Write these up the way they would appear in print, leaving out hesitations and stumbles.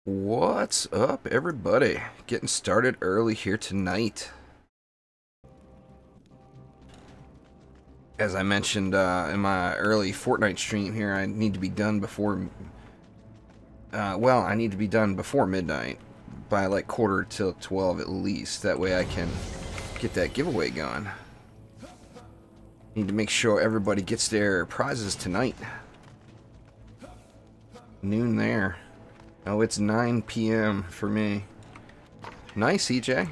What's up, everybody? Getting started early here tonight. As I mentioned in my early Fortnite stream here, I need to be done before... I need to be done before midnight. By like quarter till 12 at least. That way I can get that giveaway going. Need to make sure everybody gets their prizes tonight. Noon there. Oh, it's 9 p.m. for me. Nice, EJ.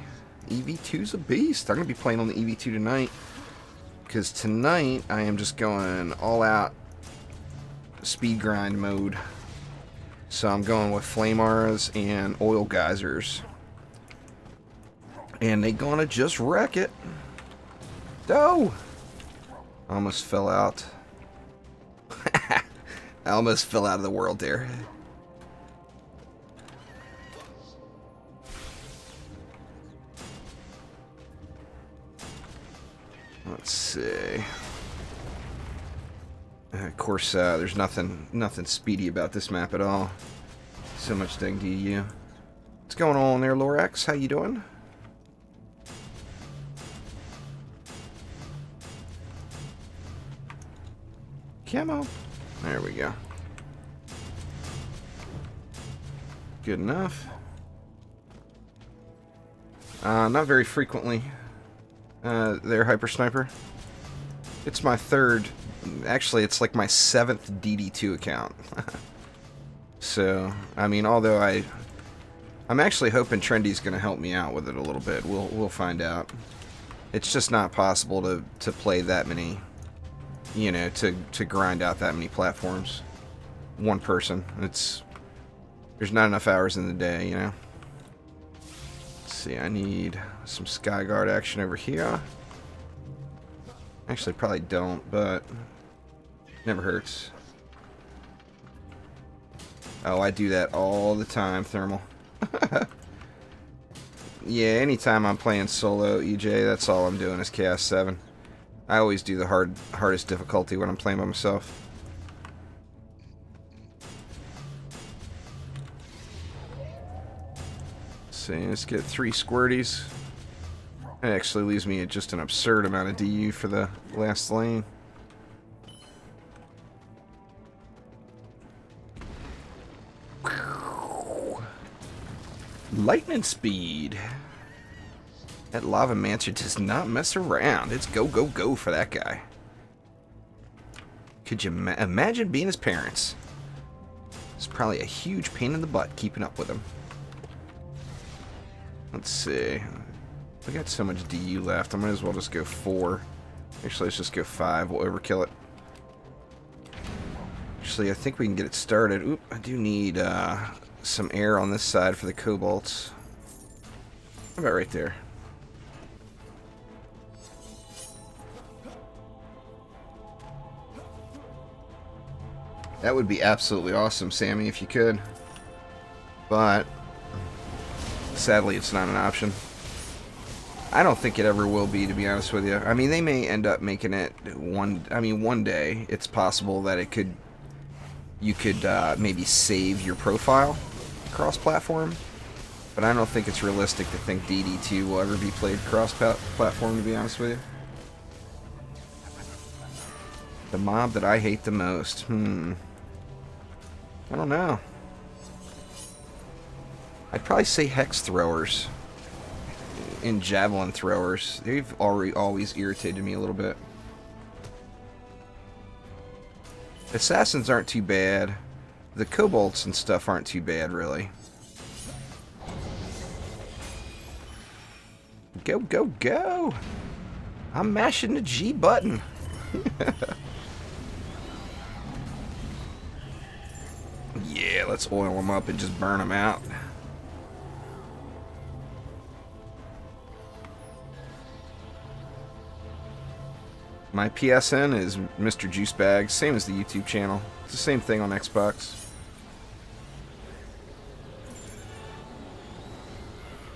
EV2's a beast. I'm going to be playing on the EV2 tonight. Because tonight, I am just going all-out speed grind mode. So I'm going with flame auras and oil geysers. And they gonna just wreck it. Oh! Almost fell out. I almost fell out of the world there. Let's see. Of course, there's nothing speedy about this map at all. So much dang DU. What's going on there, Lorax? How you doing? Camo. There we go. Good enough. Not very frequently. There, Hyper Sniper. It's my third. Actually, it's like my 7th DD2 account. So, I mean, although I'm actually hoping Trendy's going to help me out with it a little bit. We'll find out. It's just not possible to play that many, you know, to grind out that many platforms. One person. There's not enough hours in the day, you know. Let's see, I need some Skyguard action over here. Actually, probably don't, but never hurts. Oh, I do that all the time, Thermal. Yeah, anytime I'm playing solo, EJ, that's all I'm doing is Chaos 7. I always do the hardest difficulty when I'm playing by myself. See, let's get 3 squirties. It actually leaves me at just an absurd amount of DU for the last lane. Lightning speed. That Lava Mancer does not mess around. It's go, go, go for that guy. Could you imagine being his parents? It's probably a huge pain in the butt keeping up with him. Let's see. We got so much DU left. I might as well just go 4. Actually, let's just go 5. We'll overkill it. Actually, I think we can get it started. Oop, I do need some air on this side for the cobalts. How about right there? That would be absolutely awesome, Sammy, if you could. But sadly, it's not an option. I don't think it ever will be, to be honest with you. I mean, they may end up making it one day. It's possible that you could maybe save your profile cross-platform, but I don't think it's realistic to think DD2 will ever be played cross-platform, to be honest with you. The mob that I hate the most. I don't know. I'd probably say hex throwers and javelin throwers. They've always irritated me a little bit. Assassins aren't too bad. The kobolds and stuff aren't too bad, really. Go, go, go! I'm mashing the G button. Yeah, let's oil them up and just burn them out. My PSN is Mr. Juicebag, same as the YouTube channel. It's the same thing on Xbox.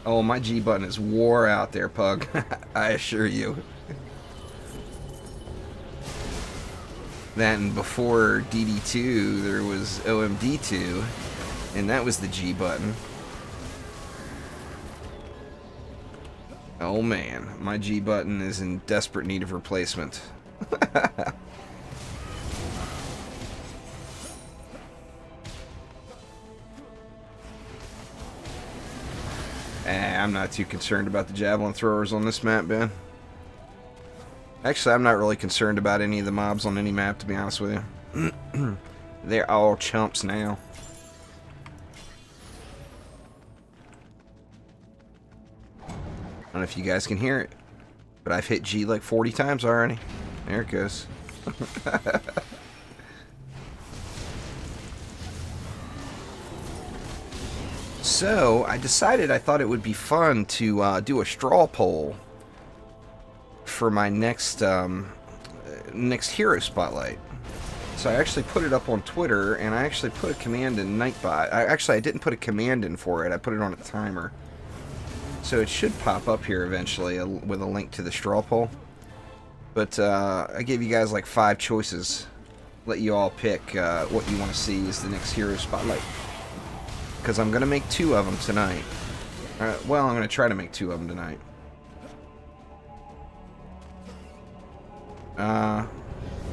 Oh, my G button is wore out there, Pug. I assure you. Then before DD2, there was OMD2, And that was the G button. Oh man, my G button is in desperate need of replacement. I'm not too concerned about the javelin throwers on this map, Ben. Actually, I'm not really concerned about any of the mobs on any map, to be honest with you. They're all chumps now. I don't know if you guys can hear it, but I've hit G like 40 times already. There it goes. So, I decided I thought it would be fun to do a straw poll for my next next hero spotlight. So I actually put it up on Twitter, and I actually put a command in Nightbot. I didn't put a command in for it. I put it on a timer. So it should pop up here eventually with a link to the straw poll. But I gave you guys like 5 choices. Let you all pick what you want to see as the next hero spotlight. Because I'm going to make 2 of them tonight. Well, I'm going to try to make 2 of them tonight.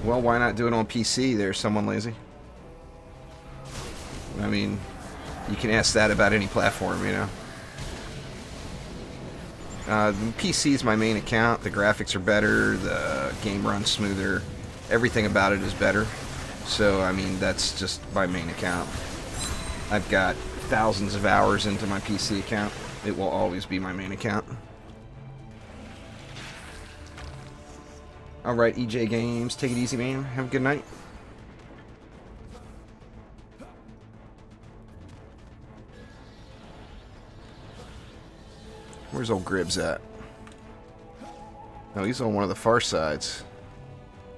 Well, why not do it on PC? There's someone lazy. I mean, you can ask that about any platform, you know. PC is my main account. The graphics are better. The game runs smoother. Everything about it is better. So, I mean, that's just my main account. I've got thousands of hours into my PC account. It will always be my main account. Alright, EJ Games, take it easy, man. Have a good night. Where's old Gribbs at? Oh, he's on one of the far sides.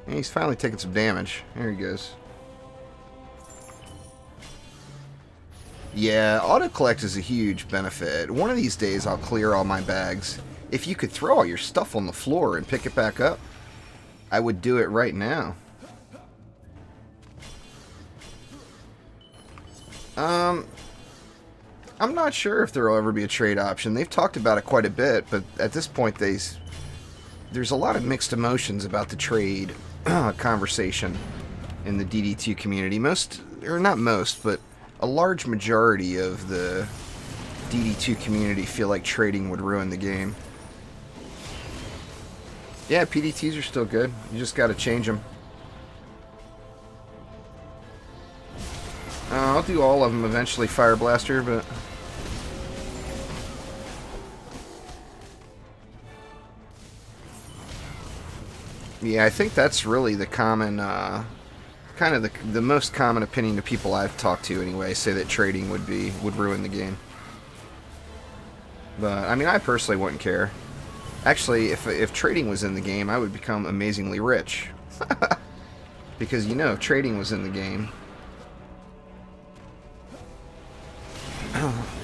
And he's finally taking some damage. There he goes. Yeah, auto-collect is a huge benefit. One of these days I'll clear all my bags. If you could throw all your stuff on the floor and pick it back up, I would do it right now. I'm not sure if there will ever be a trade option. They've talked about it quite a bit, but at this point there's a lot of mixed emotions about the trade conversation in the DD2 community. But a large majority of the DD2 community feel like trading would ruin the game. Yeah, PDTs are still good. You just got to change them. I'll do all of them eventually, Fire Blaster, but... Yeah, I think that's really the common, kind of the most common opinion of people I've talked to anyway, say that trading would ruin the game. But, I mean, I personally wouldn't care. Actually, if trading was in the game, I would become amazingly rich. Because, you know, if trading was in the game...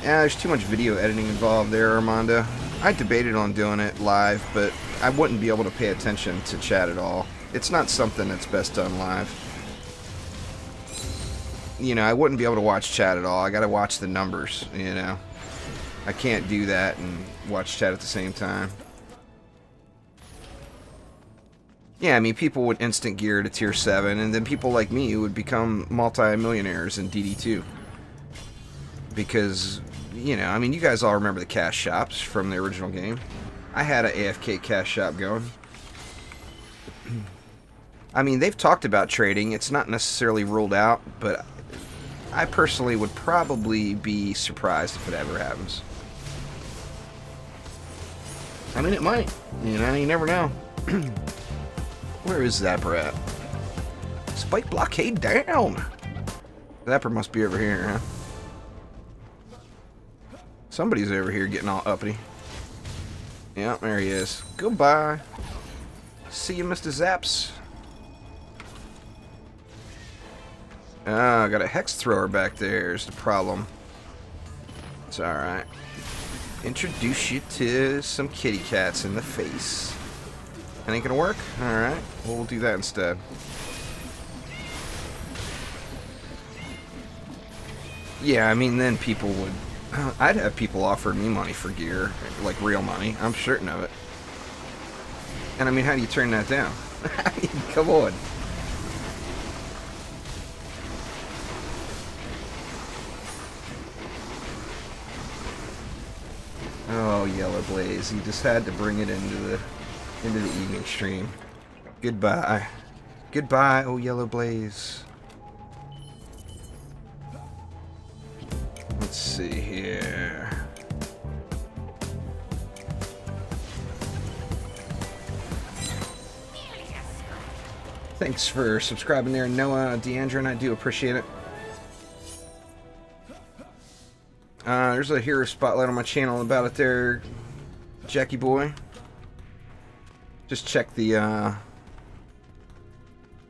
Yeah, there's too much video editing involved there, Armando. I debated on doing it live, but I wouldn't be able to pay attention to chat at all. It's not something that's best done live. You know, I wouldn't be able to watch chat at all. I gotta watch the numbers, you know. I can't do that and watch chat at the same time. Yeah, I mean, people would instant gear to tier 7, and then people like me would become multi-millionaires in DD2. Because, you know, I mean, you guys all remember the cash shops from the original game. I had an AFK cash shop going. I mean, they've talked about trading. It's not necessarily ruled out, but I personally would probably be surprised if it ever happens. I mean, it might. You know, you never know. Where is Zapper at? Spike blockade down! Zapper must be over here, huh? Somebody's over here getting all uppity. Yeah, there he is. Goodbye. See you, Mr. Zaps. Ah, got a hex thrower back there is the problem. It's alright. Introduce you to some kitty cats in the face. That ain't gonna work? Alright, well, we'll do that instead. Yeah, I mean, then people would... I'd have people offer me money for gear, like real money. I'm certain of it. And I mean, how do you turn that down? I mean, come on. Oh, Yellow Blaze, you just had to bring it into the evening stream. Goodbye. Goodbye, oh Yellow Blaze. Let's see here. Thanks for subscribing there, Noah, Deandra, and I do appreciate it. There's a hero spotlight on my channel about it there, Jackie boy. Just check the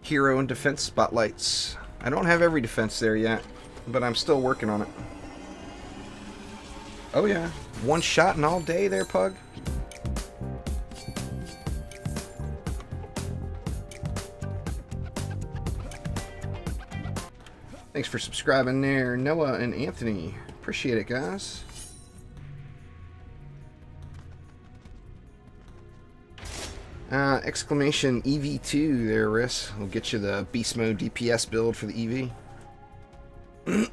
hero and defense spotlights. I don't have every defense there yet, but I'm still working on it. Oh yeah, one shot and all day there, Pug. Thanks for subscribing there, Noah and Anthony. Appreciate it, guys. Exclamation EV2 there, Riss. We'll get you the Beast Mode DPS build for the EV.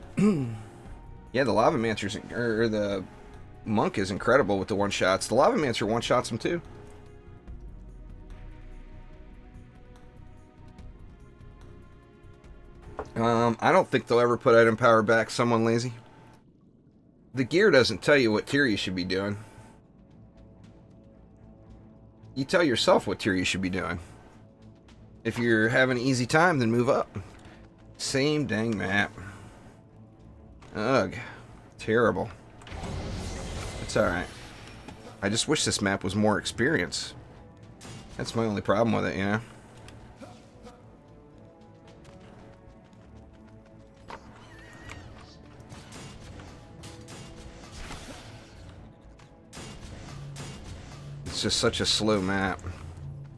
Yeah, the Lava Mancer's, or the Monk is incredible with the one-shots. The Lava Mancer one-shots them too. I don't think they'll ever put item power back someone lazy. The gear doesn't tell you what tier you should be doing. You tell yourself what tier you should be doing. If you're having an easy time, then move up. Same dang map. Ugh. Terrible. It's alright. I just wish this map was more experience. That's my only problem with it, you know? It's just such a slow map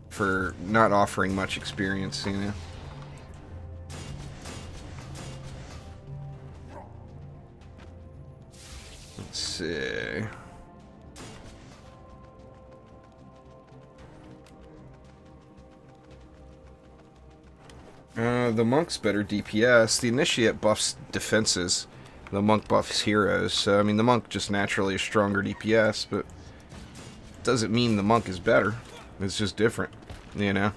for not offering much experience, you know? Let's see. The Monk's better DPS. The Initiate buffs defenses. The Monk buffs heroes. So, I mean, the Monk just naturally is stronger DPS, but doesn't mean the Monk is better. It's just different, you know?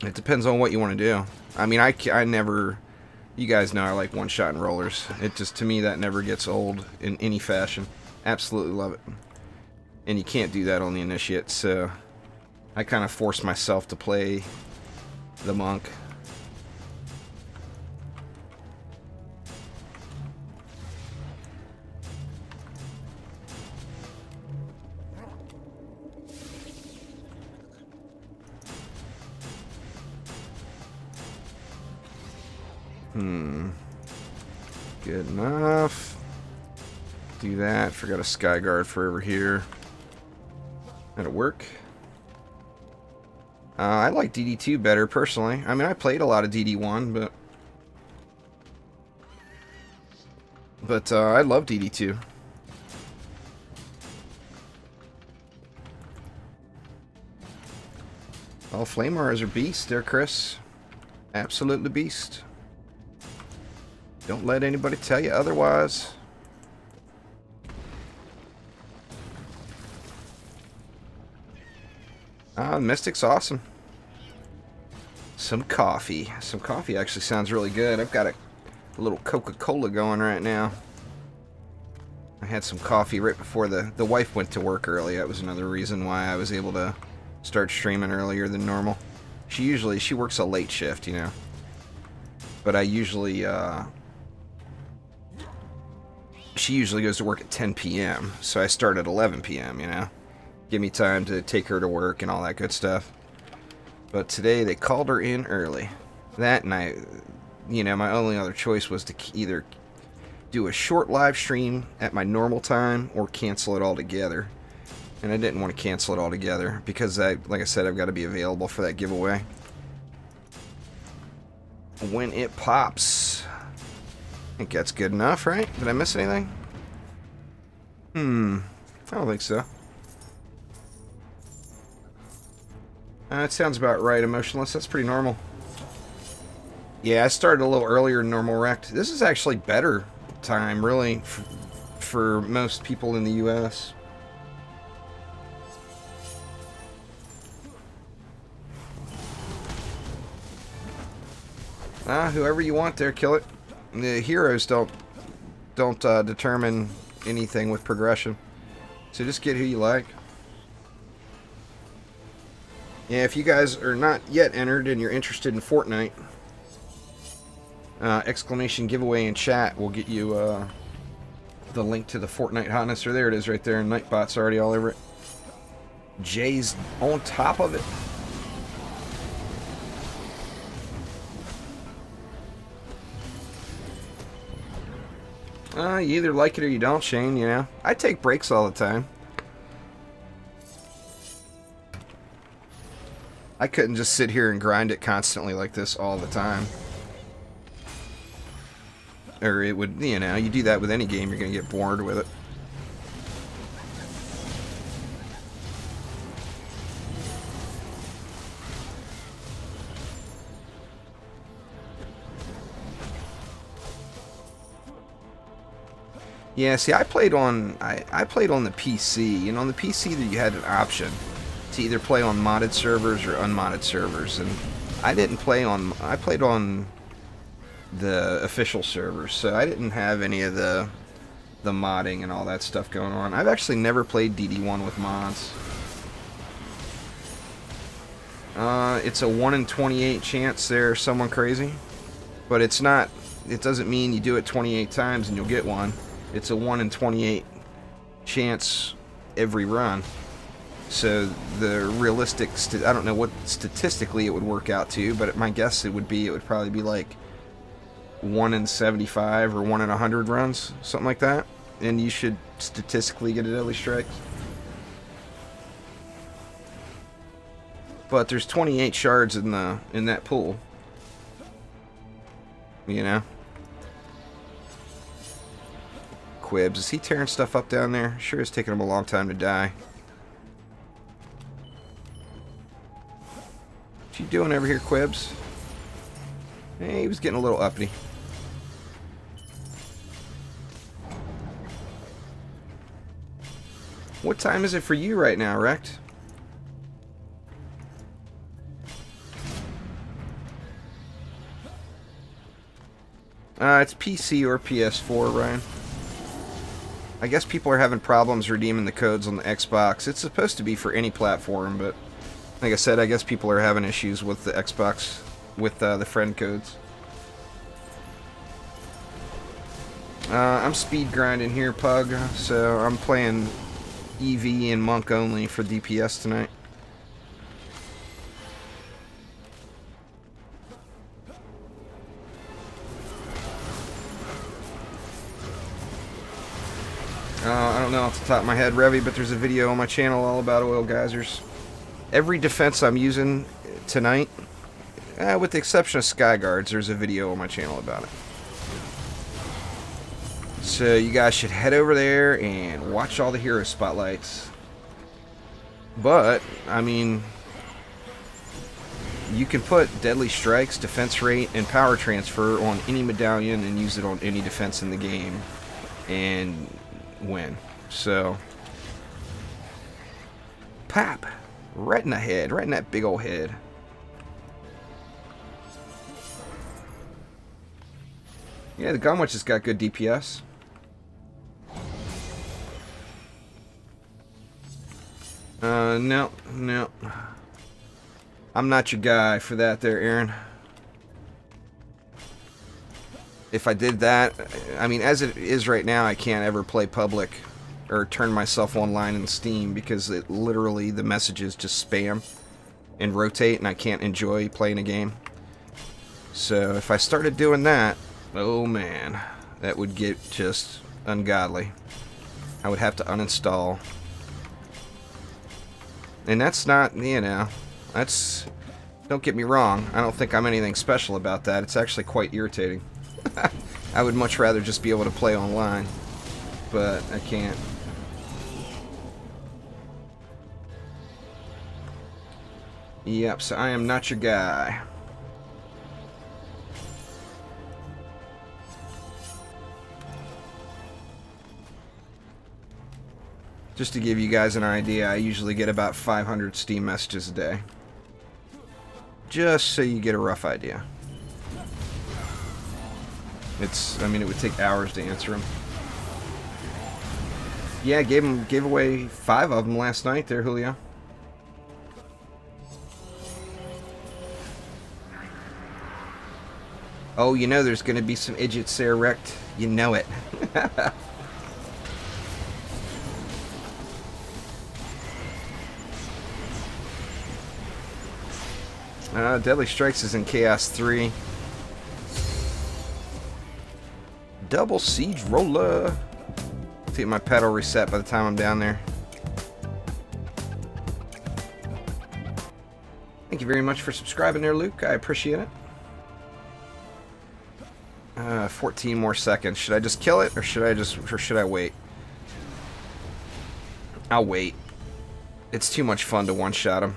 It depends on what you want to do. I mean, I never... You guys know I like one-shot and rollers. It just, to me, that never gets old in any fashion. Absolutely love it. And you can't do that on the Initiate, so I kind of force myself to play the Monk. Good enough. Do that. Forgot a Sky Guard for over here. That'll work. I like DD2 better, personally. I mean, I played a lot of DD1, but I love DD2. All Flamers are beast there, Chris. Absolutely beast. Don't let anybody tell you otherwise. Mystic's awesome. Some coffee. Some coffee actually sounds really good. I've got a little Coca-Cola going right now. I had some coffee right before the wife went to work early. That was another reason why I was able to start streaming earlier than normal. She works a late shift, you know. But I usually, she usually goes to work at 10 p.m. So I start at 11 p.m., you know. Give me time to take her to work and all that good stuff. But today they called her in early. That night, you know, my only other choice was to either do a short live stream at my normal time or cancel it altogether. And I didn't want to cancel it altogether because, like I said, I've got to be available for that giveaway when it pops. I think that's good enough, right? Did I miss anything? I don't think so. That sounds about right, emotionless. That's pretty normal. Yeah, I started a little earlier than normal wrecked. This is actually better time, really, for most people in the U.S. Whoever you want there, kill it. The heroes don't determine anything with progression. So just get who you like. Yeah, if you guys are not yet entered and you're interested in Fortnite, exclamation giveaway in chat will get you the link to the Fortnite hotness. Or there it is right there, and Nightbot's already all over it. Jay's on top of it. You either like it or you don't, Shane, you know. I take breaks all the time. I couldn't just sit here and grind it constantly like this all the time. Or it would, you know, you do that with any game, you're going to get bored with it. Yeah, see, I played on the PC, and on the PC that you had an option to either play on modded servers or unmodded servers, and I played on the official servers, so I didn't have any of the modding and all that stuff going on. I've actually never played DD1 with mods. It's a 1 in 28 chance there's someone crazy, but it's not. It doesn't mean you do it 28 times and you'll get one. It's a 1 in 28 chance every run. So the realistic, I don't know what statistically it would work out to, but my guess it would probably be like 1 in 75 or 1 in 100 runs, something like that. And you should statistically get a deadly strike. But there's 28 shards in that pool. You know. Quibs, is he tearing stuff up down there? Sure is taking him a long time to die. What you doing over here, Quibs? Hey, he was getting a little uppity. What time is it for you right now, Rect? It's PC or PS4, Ryan. I guess people are having problems redeeming the codes on the Xbox. It's supposed to be for any platform, but like I said, I guess people are having issues with the Xbox, with the friend codes. I'm speed grinding here, Pug, so I'm playing EV and Monk only for DPS tonight. I don't know off the top of my head, Revy, but there's a video on my channel all about oil geysers. Every defense I'm using tonight, with the exception of Sky Guards, there's a video on my channel about it. So you guys should head over there and watch all the hero spotlights. But, I mean, you can put deadly strikes, defense rate, and power transfer on any medallion and use it on any defense in the game and win. So, pop, right in the head, right in that big old head. Yeah, the gun witch has got good DPS. No. I'm not your guy for that there, Aaron. If I did that, I mean, as it is right now, I can't ever play public or turn myself online in Steam because it literally, the messages just spam and rotate and I can't enjoy playing a game. So if I started doing that, oh man, that would get just ungodly. I would have to uninstall. And that's not, you know, that's, don't get me wrong, I don't think I'm anything special about that. It's actually quite irritating. I would much rather just be able to play online, but I can't. Yep, so I am not your guy. Just to give you guys an idea, I usually get about 500 Steam messages a day. Just so you get a rough idea. I mean, it would take hours to answer them. Yeah, gave away 5 of them last night there, Julio. Oh, you know there's going to be some idiots there wrecked. You know it. Deadly Strikes is in Chaos 3. Double Siege Roller. I'll get my pedal reset by the time I'm down there. Thank you very much for subscribing there, Luke. I appreciate it. 14 more seconds. Should I just kill it, or should I wait? I'll wait. It's too much fun to one-shot him.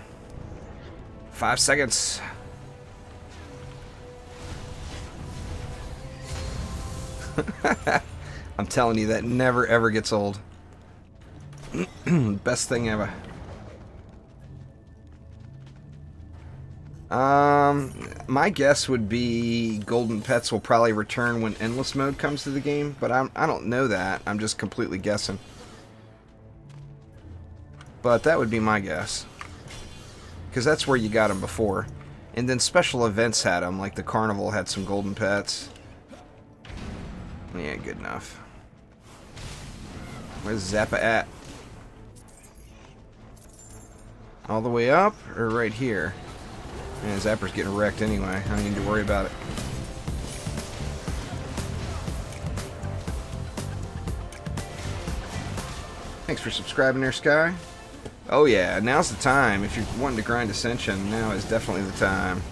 5 seconds. I'm telling you, that never ever gets old. Best thing ever. My guess would be golden pets will probably return when endless mode comes to the game, but I don't know that. I'm just completely guessing. But that would be my guess. Because that's where you got them before. And then special events had them, like the carnival had some golden pets. Yeah, good enough. Where's Zappa at? All the way up, or right here? Yeah, Zapper's getting wrecked anyway. I don't need to worry about it. Thanks for subscribing there, Sky. Oh yeah, now's the time. If you're wanting to grind Ascension, now is definitely the time.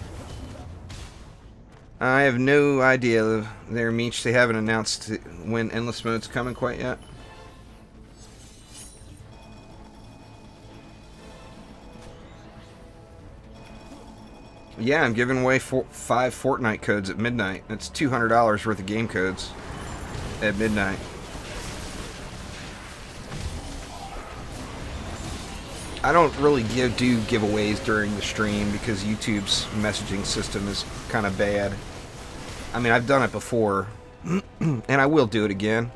I have no idea there, Meech. They haven't announced when Endless Mode's coming quite yet. Yeah, I'm giving away 5 Fortnite codes at midnight. That's $200 worth of game codes at midnight. I don't really do giveaways during the stream because YouTube's messaging system is kind of bad. I mean, I've done it before, and I will do it again,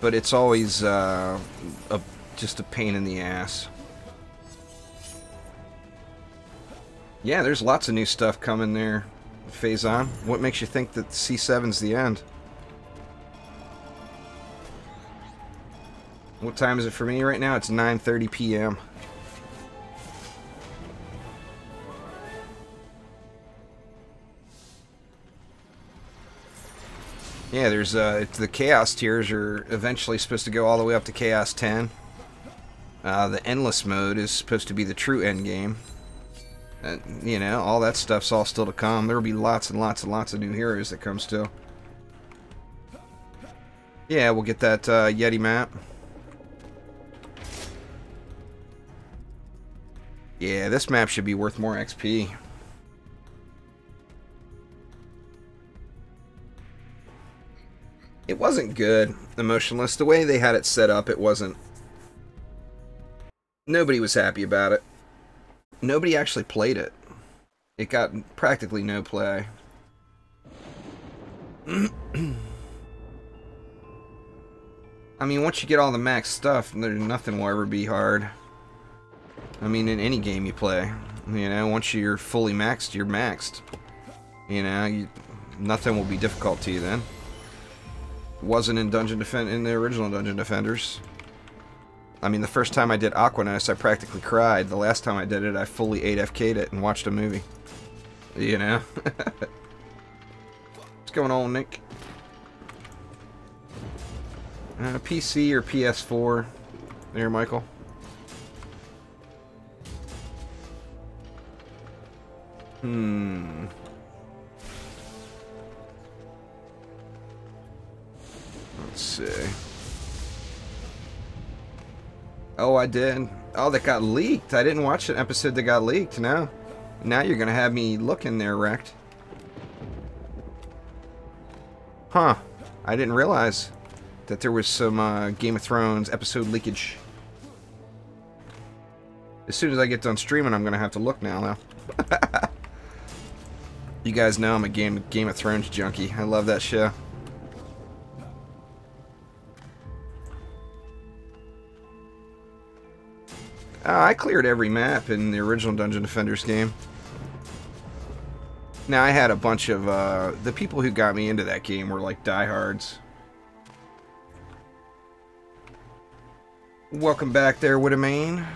but it's always just a pain in the ass. Yeah, there's lots of new stuff coming there, Phazon. What makes you think that C7's the end? What time is it for me right now? It's 9:30 p.m. Yeah, there's the Chaos tiers are eventually supposed to go all the way up to Chaos 10. The Endless mode is supposed to be the true end game. You know, all that stuff's all still to come. There will be lots and lots and lots of new heroes that come still. Yeah, we'll get that Yeti map. Yeah, this map should be worth more XP. It wasn't good, Emotionless. The way they had it set up, it wasn't. Nobody was happy about it. Nobody actually played it. It got practically no play. I mean, once you get all the max stuff, nothing will ever be hard. I mean, in any game you play. You know, once you're fully maxed, you're maxed. You know, nothing will be difficult to you then. It wasn't in in the original Dungeon Defenders. I mean, the first time I did Aquanos, I practically cried. The last time I did it, I fully 8FK'd it and watched a movie. You know? What's going on, Nick? PC or PS4? There, Michael. see. Oh, I did. Oh, that got leaked. I didn't watch an episode that got leaked. No. Now you're going to have me looking there, wrecked. Huh. I didn't realize that there was some Game of Thrones episode leakage. As soon as I get done streaming, I'm going to have to look now. You guys know I'm a Game of Thrones junkie. I love that show. I cleared every map in the original Dungeon Defenders game. Now, I had a bunch of, the people who got me into that game were like diehards. Welcome back there, Widowmain.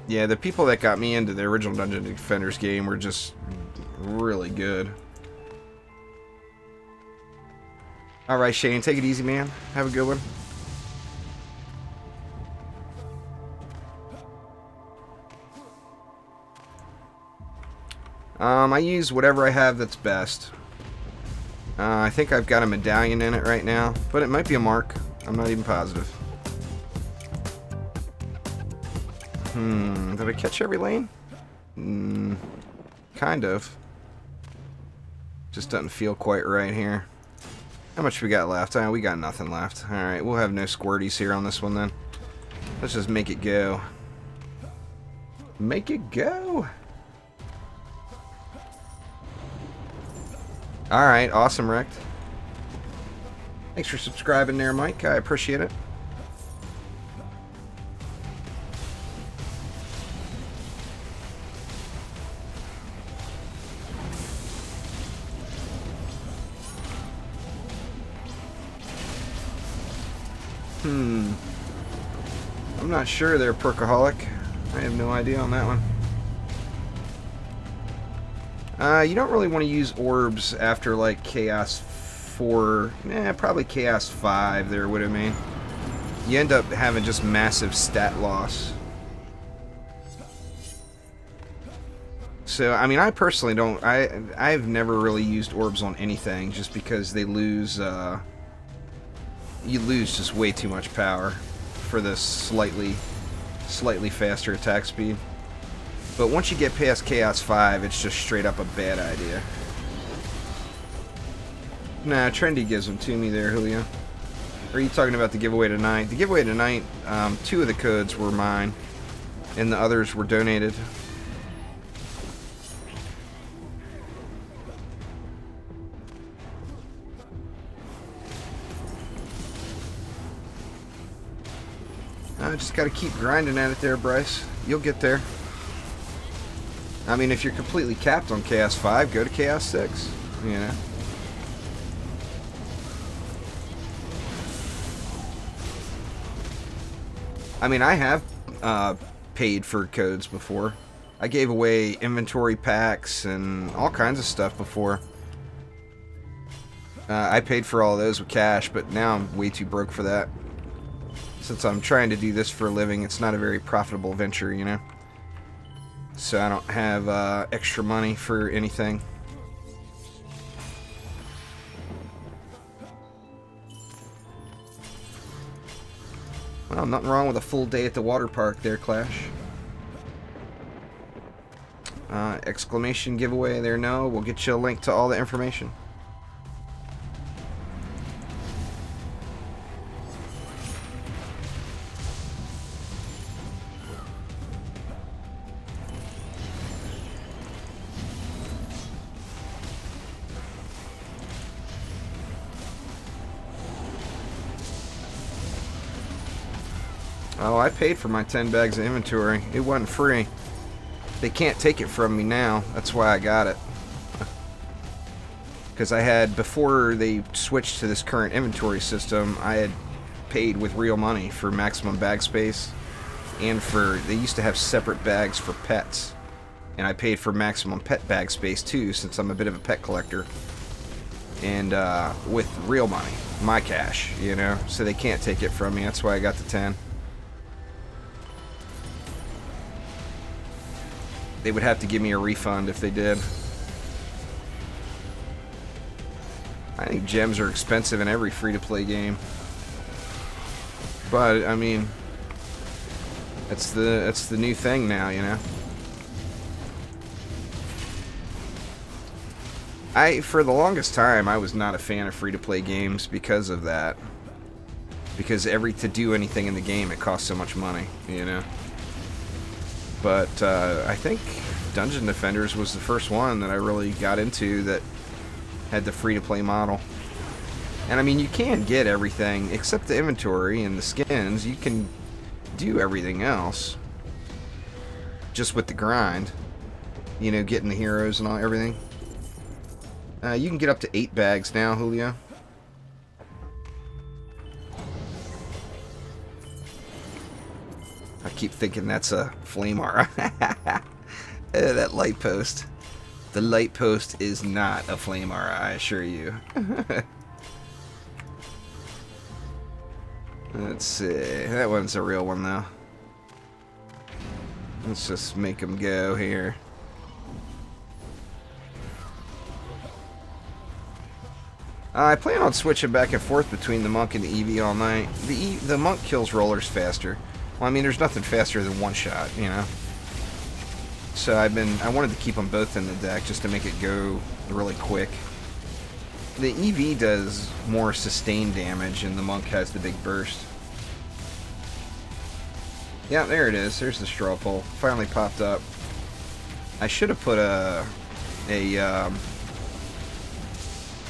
Yeah, the people that got me into the original Dungeon Defenders game were just really good. Alright, Shane, take it easy, man. Have a good one. I use whatever I have that's best. I think I've got a medallion in it right now, but it might be a mark. I'm not even positive. Did I catch every lane? Kind of. Just doesn't feel quite right here. How much we got left? We got nothing left. Alright, we'll have no squirties here on this one then. Let's just make it go. Make it go! Alright, awesome, wrecked. Thanks for subscribing there, Mike. I appreciate it. I'm not sure there, Perkaholic. I have no idea on that one. You don't really want to use orbs after, like, Chaos 4. Probably Chaos 5 there, what I mean. You end up having just massive stat loss. So, I mean, I personally don't... I've never really used orbs on anything, just because they lose... you lose just way too much power for this slightly faster attack speed. But once you get past Chaos 5, it's just straight up a bad idea. Nah, Trendy gives them to me there, Julio. Or are you talking about the giveaway tonight? The giveaway tonight, 2 of the codes were mine, and the others were donated. I just gotta keep grinding at it there, Bryce. You'll get there. I mean, if you're completely capped on Chaos 5, go to Chaos 6, you know. I mean, I have paid for codes before. I gave away inventory packs and all kinds of stuff before. I paid for all those with cash, but now I'm way too broke for that. Since I'm trying to do this for a living, it's not a very profitable venture, you know. So I don't have extra money for anything. Well, nothing wrong with a full day at the water park there, Clash. Exclamation giveaway there, no. We'll get you a link to all the information. Oh, I paid for my 10 bags of inventory. It wasn't free. They can't take it from me now. That's why I got it. Because I had, before they switched to this current inventory system, I had paid with real money for maximum bag space. And for, they used to have separate bags for pets. And I paid for maximum pet bag space too, since I'm a bit of a pet collector. And with real money, my cash, you know. So they can't take it from me. That's why I got the 10. They would have to give me a refund if they did. I think gems are expensive in every free-to-play game. But, I mean, that's the new thing now, you know? For the longest time, I was not a fan of free-to-play games because of that. Because to do anything in the game, it costs so much money, you know? But I think Dungeon Defenders was the first one that I really got into that had the free-to-play model. And I mean, you can get everything except the inventory and the skins. You can do everything else just with the grind. You know, getting the heroes and everything. You can get up to 8 bags now, Julio. I keep thinking that's a flame aura. That light post. The light post is not a flame aura, I assure you. Let's see. That one's a real one, though. Let's just make them go here. I plan on switching back and forth between the monk and the EV all night. The monk kills rollers faster. Well, I mean, there's nothing faster than one shot, you know. So I wanted to keep them both in the deck just to make it go really quick. The EV does more sustained damage, and the monk has the big burst. Yeah, there it is. There's the Strawpoll. Finally popped up. I should have put a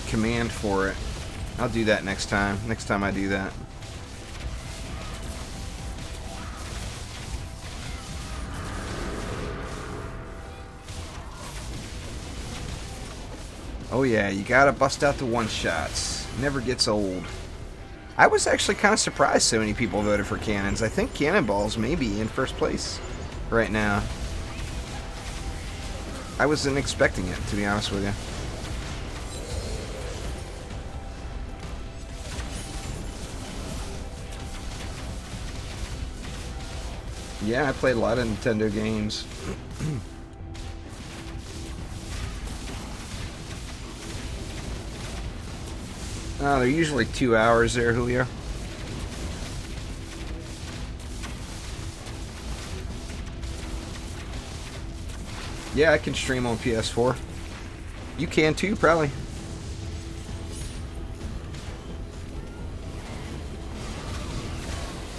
command for it. I'll do that next time. Next time I do that. Oh yeah, you gotta bust out the one-shots. Never gets old. I was actually kind of surprised so many people voted for cannons. I think cannonballs may be in first place right now. I wasn't expecting it, to be honest with you. Yeah, I played a lot of Nintendo games. They're usually 2 hours there, Julio. Yeah, I can stream on PS4. You can too, probably.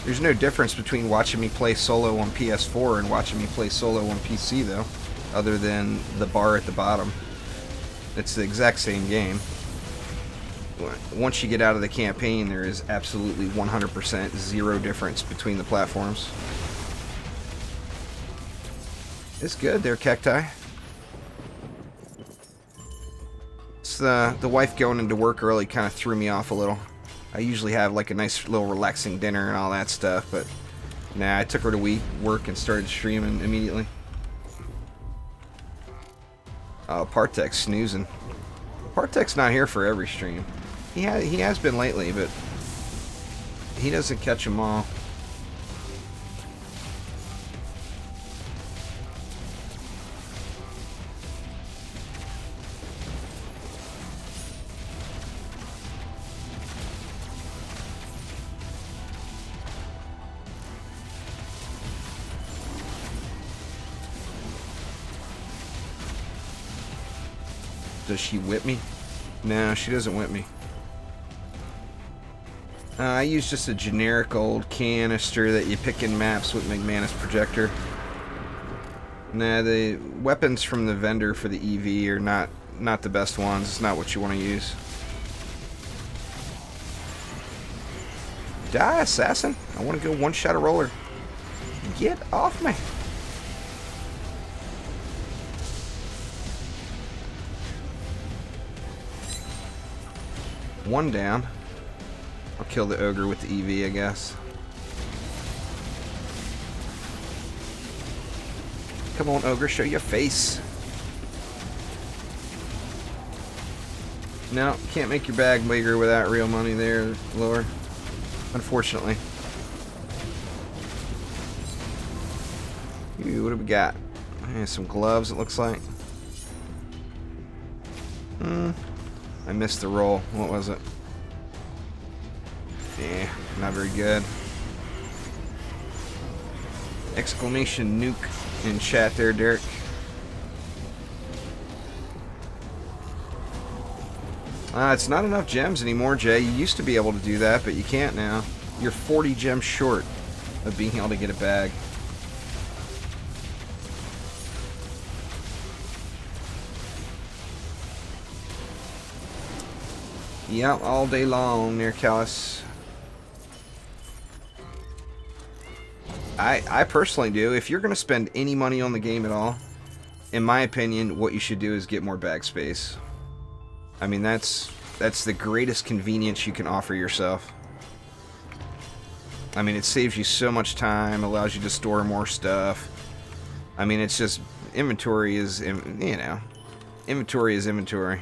There's no difference between watching me play solo on PS4 and watching me play solo on PC, though, other than the bar at the bottom. It's the exact same game. Once you get out of the campaign, there is absolutely 100% zero difference between the platforms. It's good there, Cacti. It's the wife going into work early kind of threw me off a little. I usually have like a nice little relaxing dinner and all that stuff, but nah, I took her to work and started streaming immediately. Partek's snoozing. Partek's not here for every stream. He has been lately, but he doesn't catch them all. Does she whip me? No, she doesn't whip me. I use just a generic old canister that you pick in maps with McManus projector. Nah, the weapons from the vendor for the EV are not the best ones. It's not what you want to use. Die, assassin! I want to go one-shot a roller. Get off me! One down. I'll kill the ogre with the EV, I guess. Come on, ogre, show your face. No, can't make your bag bigger without real money there, Lord. Unfortunately. Ooh, what do we got? Some gloves, it looks like. I missed the roll. What was it? Yeah, not very good. Exclamation nuke in chat there, Derek. It's not enough gems anymore, Jay. You used to be able to do that, but you can't now. You're 40 gems short of being able to get a bag. Yep, all day long near Callus. I personally do. If you're going to spend any money on the game at all, in my opinion, what you should do is get more bag space. I mean, that's the greatest convenience you can offer yourself. I mean, it saves you so much time, allows you to store more stuff. I mean, it's just, inventory is, you know, inventory is inventory.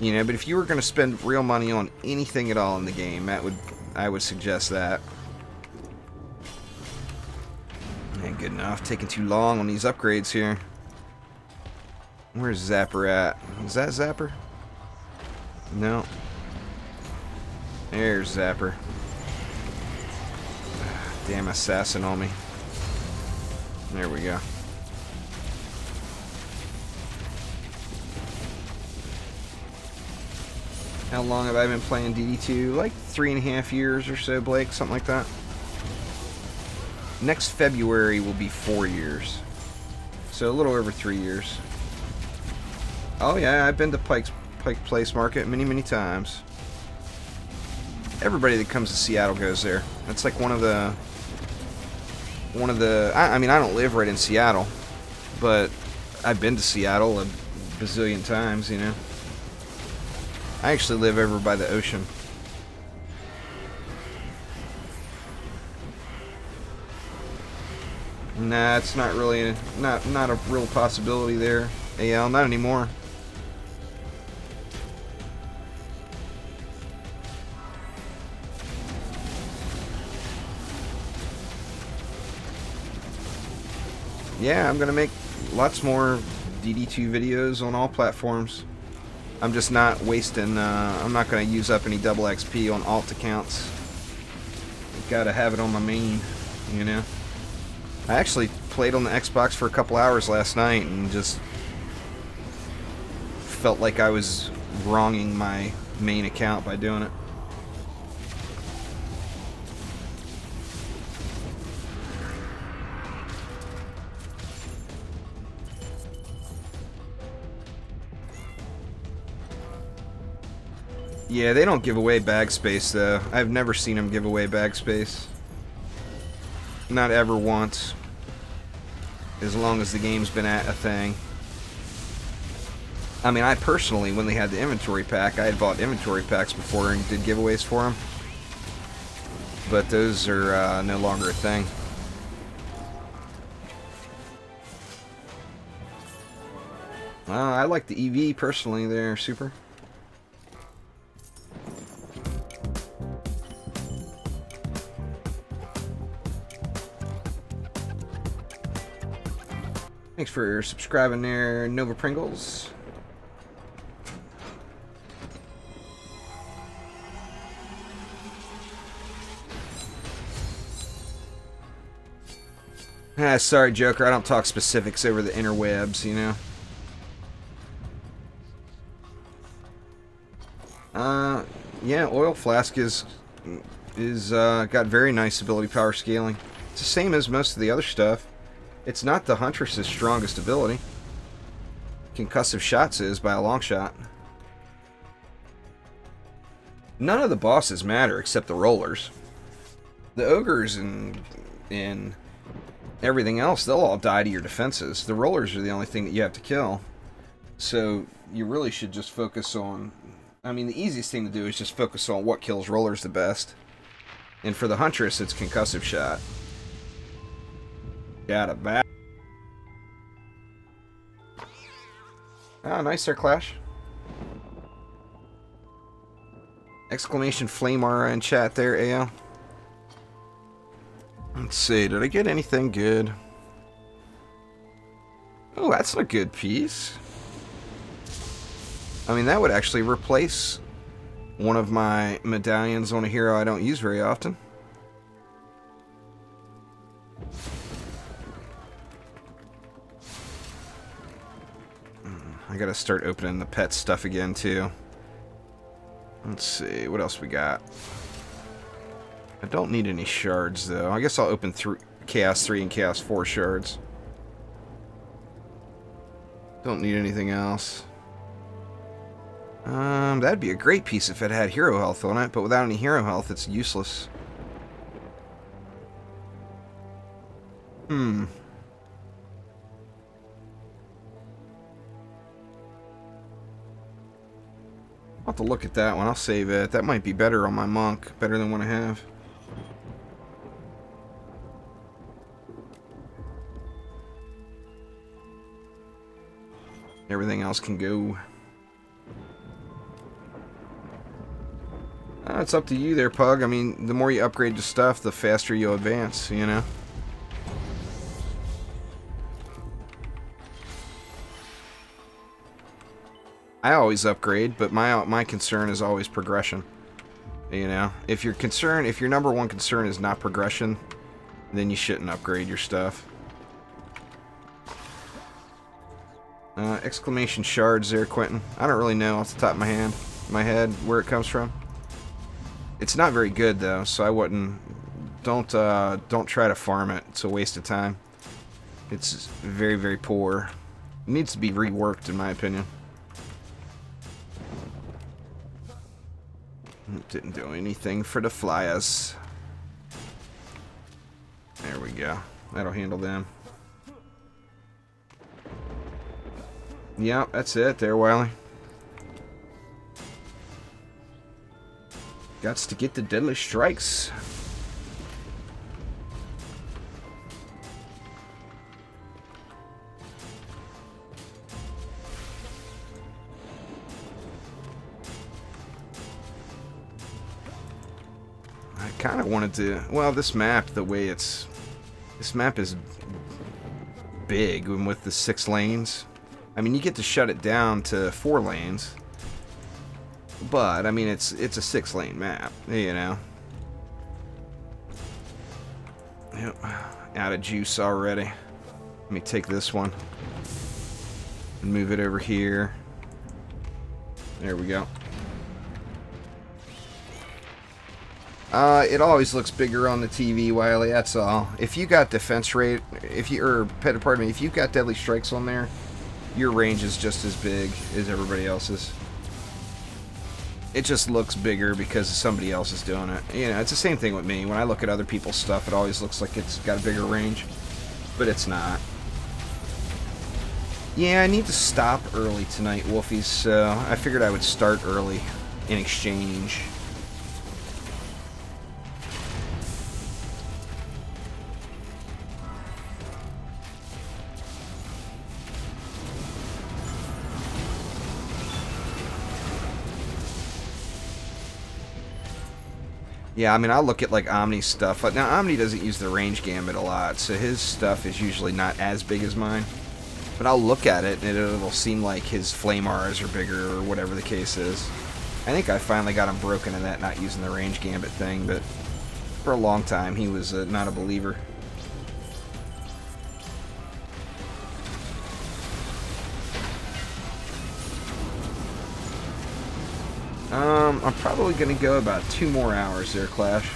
You know, but if you were going to spend real money on anything at all in the game, I would suggest that. Ain't good enough. Taking too long on these upgrades here. Where's Zapper at? Is that Zapper? No. There's Zapper. Damn assassin on me. There we go. How long have I been playing DD2? Like 3.5 years or so, Blake, something like that. Next February will be 4 years. So a little over 3 years. Oh yeah, I've been to Pike Place Market many times. Everybody that comes to Seattle goes there. That's like one of the I mean, I don't live right in Seattle, but I've been to Seattle a bazillion times, you know. I actually live over by the ocean. Nah, it's not really not a real possibility there, AL, not anymore. Yeah, I'm gonna make lots more DD2 videos on all platforms. I'm just not wasting, I'm not gonna use up any double XP on alt accounts. Gotta have it on my main, you know. I actually played on the Xbox for a couple hours last night and just felt like I was wronging my main account by doing it. Yeah, they don't give away bag space though. I've never seen them give away bag space. Not ever once. As long as the game's been at a thing. I mean, I personally, when they had the inventory pack, I had bought inventory packs before and did giveaways for them. But those are no longer a thing. I like the EV personally there, Super. Thanks for subscribing there, Nova Pringles. Sorry, Joker, I don't talk specifics over the interwebs, you know. Yeah, Oil Flask is got very nice ability power scaling. It's the same as most of the other stuff. It's not the Huntress's strongest ability. Concussive Shots is by a long shot. None of the bosses matter except the rollers. The ogres and everything else, they'll all die to your defenses. The rollers are the only thing that you have to kill. So you really should just focus on... I mean, the easiest thing to do is just focus on what kills rollers the best. And for the Huntress, it's Concussive Shot. Got it back. Ah, nice there, Clash. Exclamation Flame Aura in chat there, AO. Let's see, did I get anything good? Oh, that's a good piece. I mean, that would actually replace one of my medallions on a hero I don't use very often. I gotta start opening the pet stuff again, too. Let's see, what else we got? I don't need any shards, though. I guess I'll open Chaos 3 and Chaos 4 shards. Don't need anything else. That'd be a great piece if it had hero health on it, but without any hero health, it's useless. I'll have to look at that one. I'll save it. That might be better on my monk. Better than what I have. Everything else can go. It's up to you there, Pug. I mean, the more you upgrade the stuff, the faster you'll advance, you know? I always upgrade, but my concern is always progression. You know? If your number one concern is not progression, then you shouldn't upgrade your stuff. Exclamation shards there, Quentin. I don't really know off the top of my head where it comes from. It's not very good though, so I wouldn't. Don't try to farm it. It's a waste of time. It's very, very poor. It needs to be reworked, in my opinion. Didn't do anything for the flyers. There we go. That'll handle them. Yep, that's it there, Wiley. Gots to get the deadly strikes. I kind of wanted to, well, this map, the way this map is big and with the 6 lanes. I mean, you get to shut it down to 4 lanes. But I mean, it's a 6-lane map, you know. Yep, out of juice already. Let me take this one and move it over here. There we go. It always looks bigger on the TV, Wiley. That's all. If you got defense rate, if you've got deadly strikes on there, your range is just as big as everybody else's. It just looks bigger because somebody else is doing it. You know, it's the same thing with me. When I look at other people's stuff, it always looks like it's got a bigger range. But it's not. Yeah, I need to stop early tonight, Wolfies, so I figured I would start early in exchange. Yeah, I mean, I'll look at, like, Omni's stuff. Now, Omni doesn't use the range gambit a lot, so his stuff is usually not as big as mine. But I'll look at it, and it'll seem like his flame auras are bigger, or whatever the case is. I think I finally got him broken in that, not using the range gambit thing, but for a long time, he was not a believer. I'm probably going to go about 2 more hours there, Clash.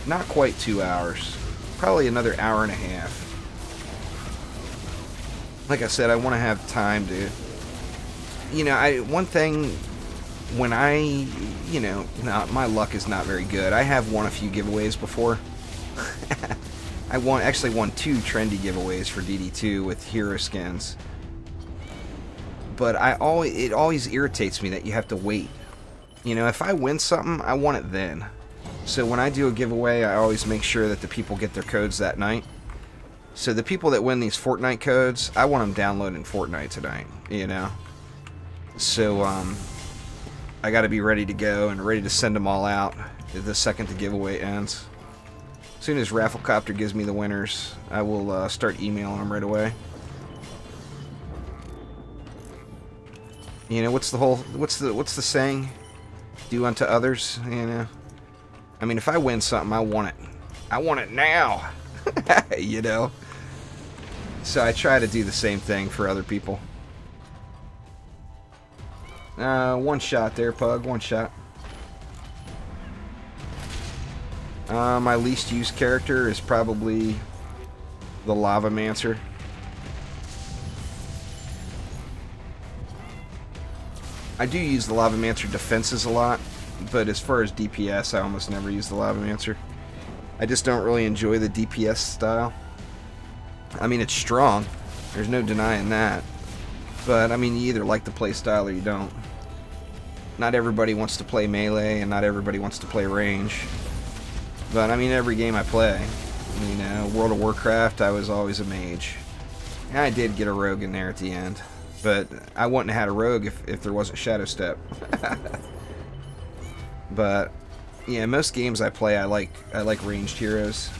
Not quite 2 hours. Probably another hour and a half. Like I said, I want to have time to... You know, one thing, when you know, my luck is not very good. I have won a few giveaways before. I actually won 2 trendy giveaways for DD2 with hero skins. But it always irritates me that you have to wait. You know, if I win something, I want it then. So when I do a giveaway, I always make sure that the people get their codes that night. So the people that win these Fortnite codes, I want them downloading Fortnite tonight, you know. So, I gotta be ready to go and ready to send them all out the second the giveaway ends. As soon as Rafflecopter gives me the winners, I will start emailing them right away. You know, what's the saying? Do unto others, you know? I mean, if I win something, I want it. I want it now. You know? So I try to do the same thing for other people. One shot there, Pug. One shot. My least used character is probably the Lavamancer. I do use the Lavamancer defenses a lot, but as far as DPS, I almost never use the Lavamancer. I just don't really enjoy the DPS style. I mean, it's strong. There's no denying that. But, I mean, you either like the play style or you don't. Not everybody wants to play melee, and not everybody wants to play range. But, I mean, every game I play, you know, World of Warcraft, I was always a mage. And I did get a rogue in there at the end. But I wouldn't have had a rogue if there wasn't Shadow Step. But, yeah, most games I play, I like ranged heroes.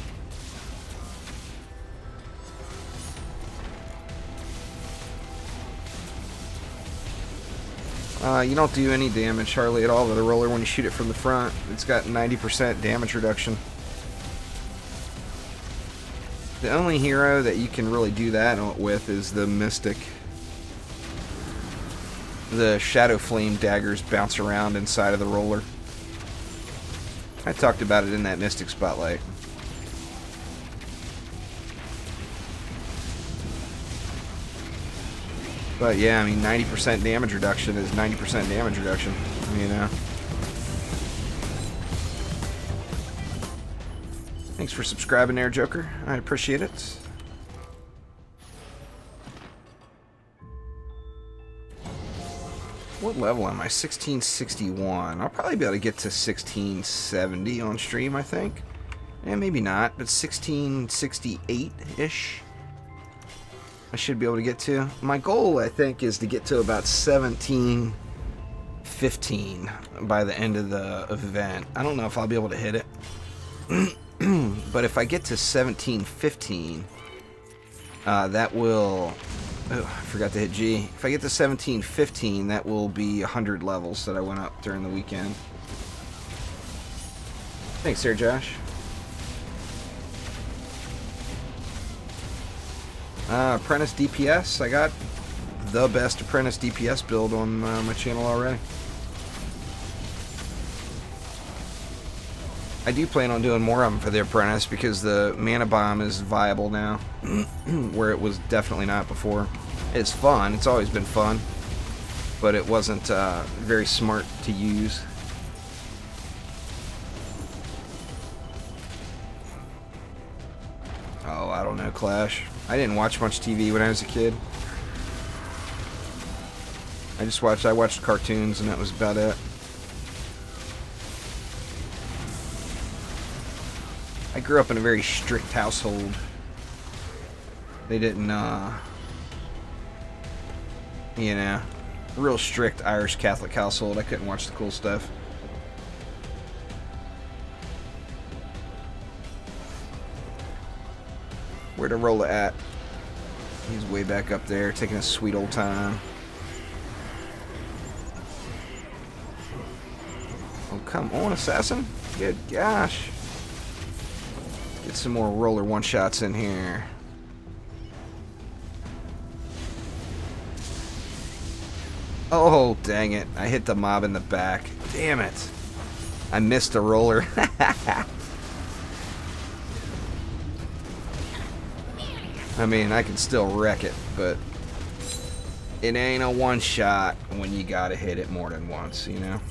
You don't do any damage hardly at all with a roller when you shoot it from the front. It's got 90% damage reduction. The only hero that you can really do that with is the Mystic. The Shadow Flame daggers bounce around inside of the roller. I talked about it in that Mystic Spotlight. But yeah, I mean, 90% damage reduction is 90% damage reduction, you know. Thanks for subscribing there, Joker. I appreciate it. What level am I? 1661. I'll probably be able to get to 1670 on stream, I think. Yeah, maybe not, but 1668-ish. I should be able to get to. My goal, I think, is to get to about 1715 by the end of the event. I don't know if I'll be able to hit it. But if I get to 1715, that will... Oh, I forgot to hit G. If I get to 1715, that will be 100 levels that I went up during the weekend. Thanks there, Josh. Apprentice DPS. I got the best Apprentice DPS build on my channel already. I do plan on doing more of them for the Apprentice because the Mana Bomb is viable now, where it was definitely not before. It's fun. It's always been fun, but it wasn't very smart to use. Oh, I don't know, Clash. I didn't watch much TV when I was a kid. I watched cartoons and that was about it. I grew up in a very strict household. They didn't, you know, real strict Irish Catholic household. I couldn't watch the cool stuff. Where to roll it at? He's way back up there, taking a sweet old time. Oh, come on, Assassin. Good gosh. Get some more roller one-shots in here. Oh, dang it. I hit the mob in the back. Damn it. I missed a roller. I mean, I can still wreck it, but it ain't a one-shot when you gotta hit it more than once, you know?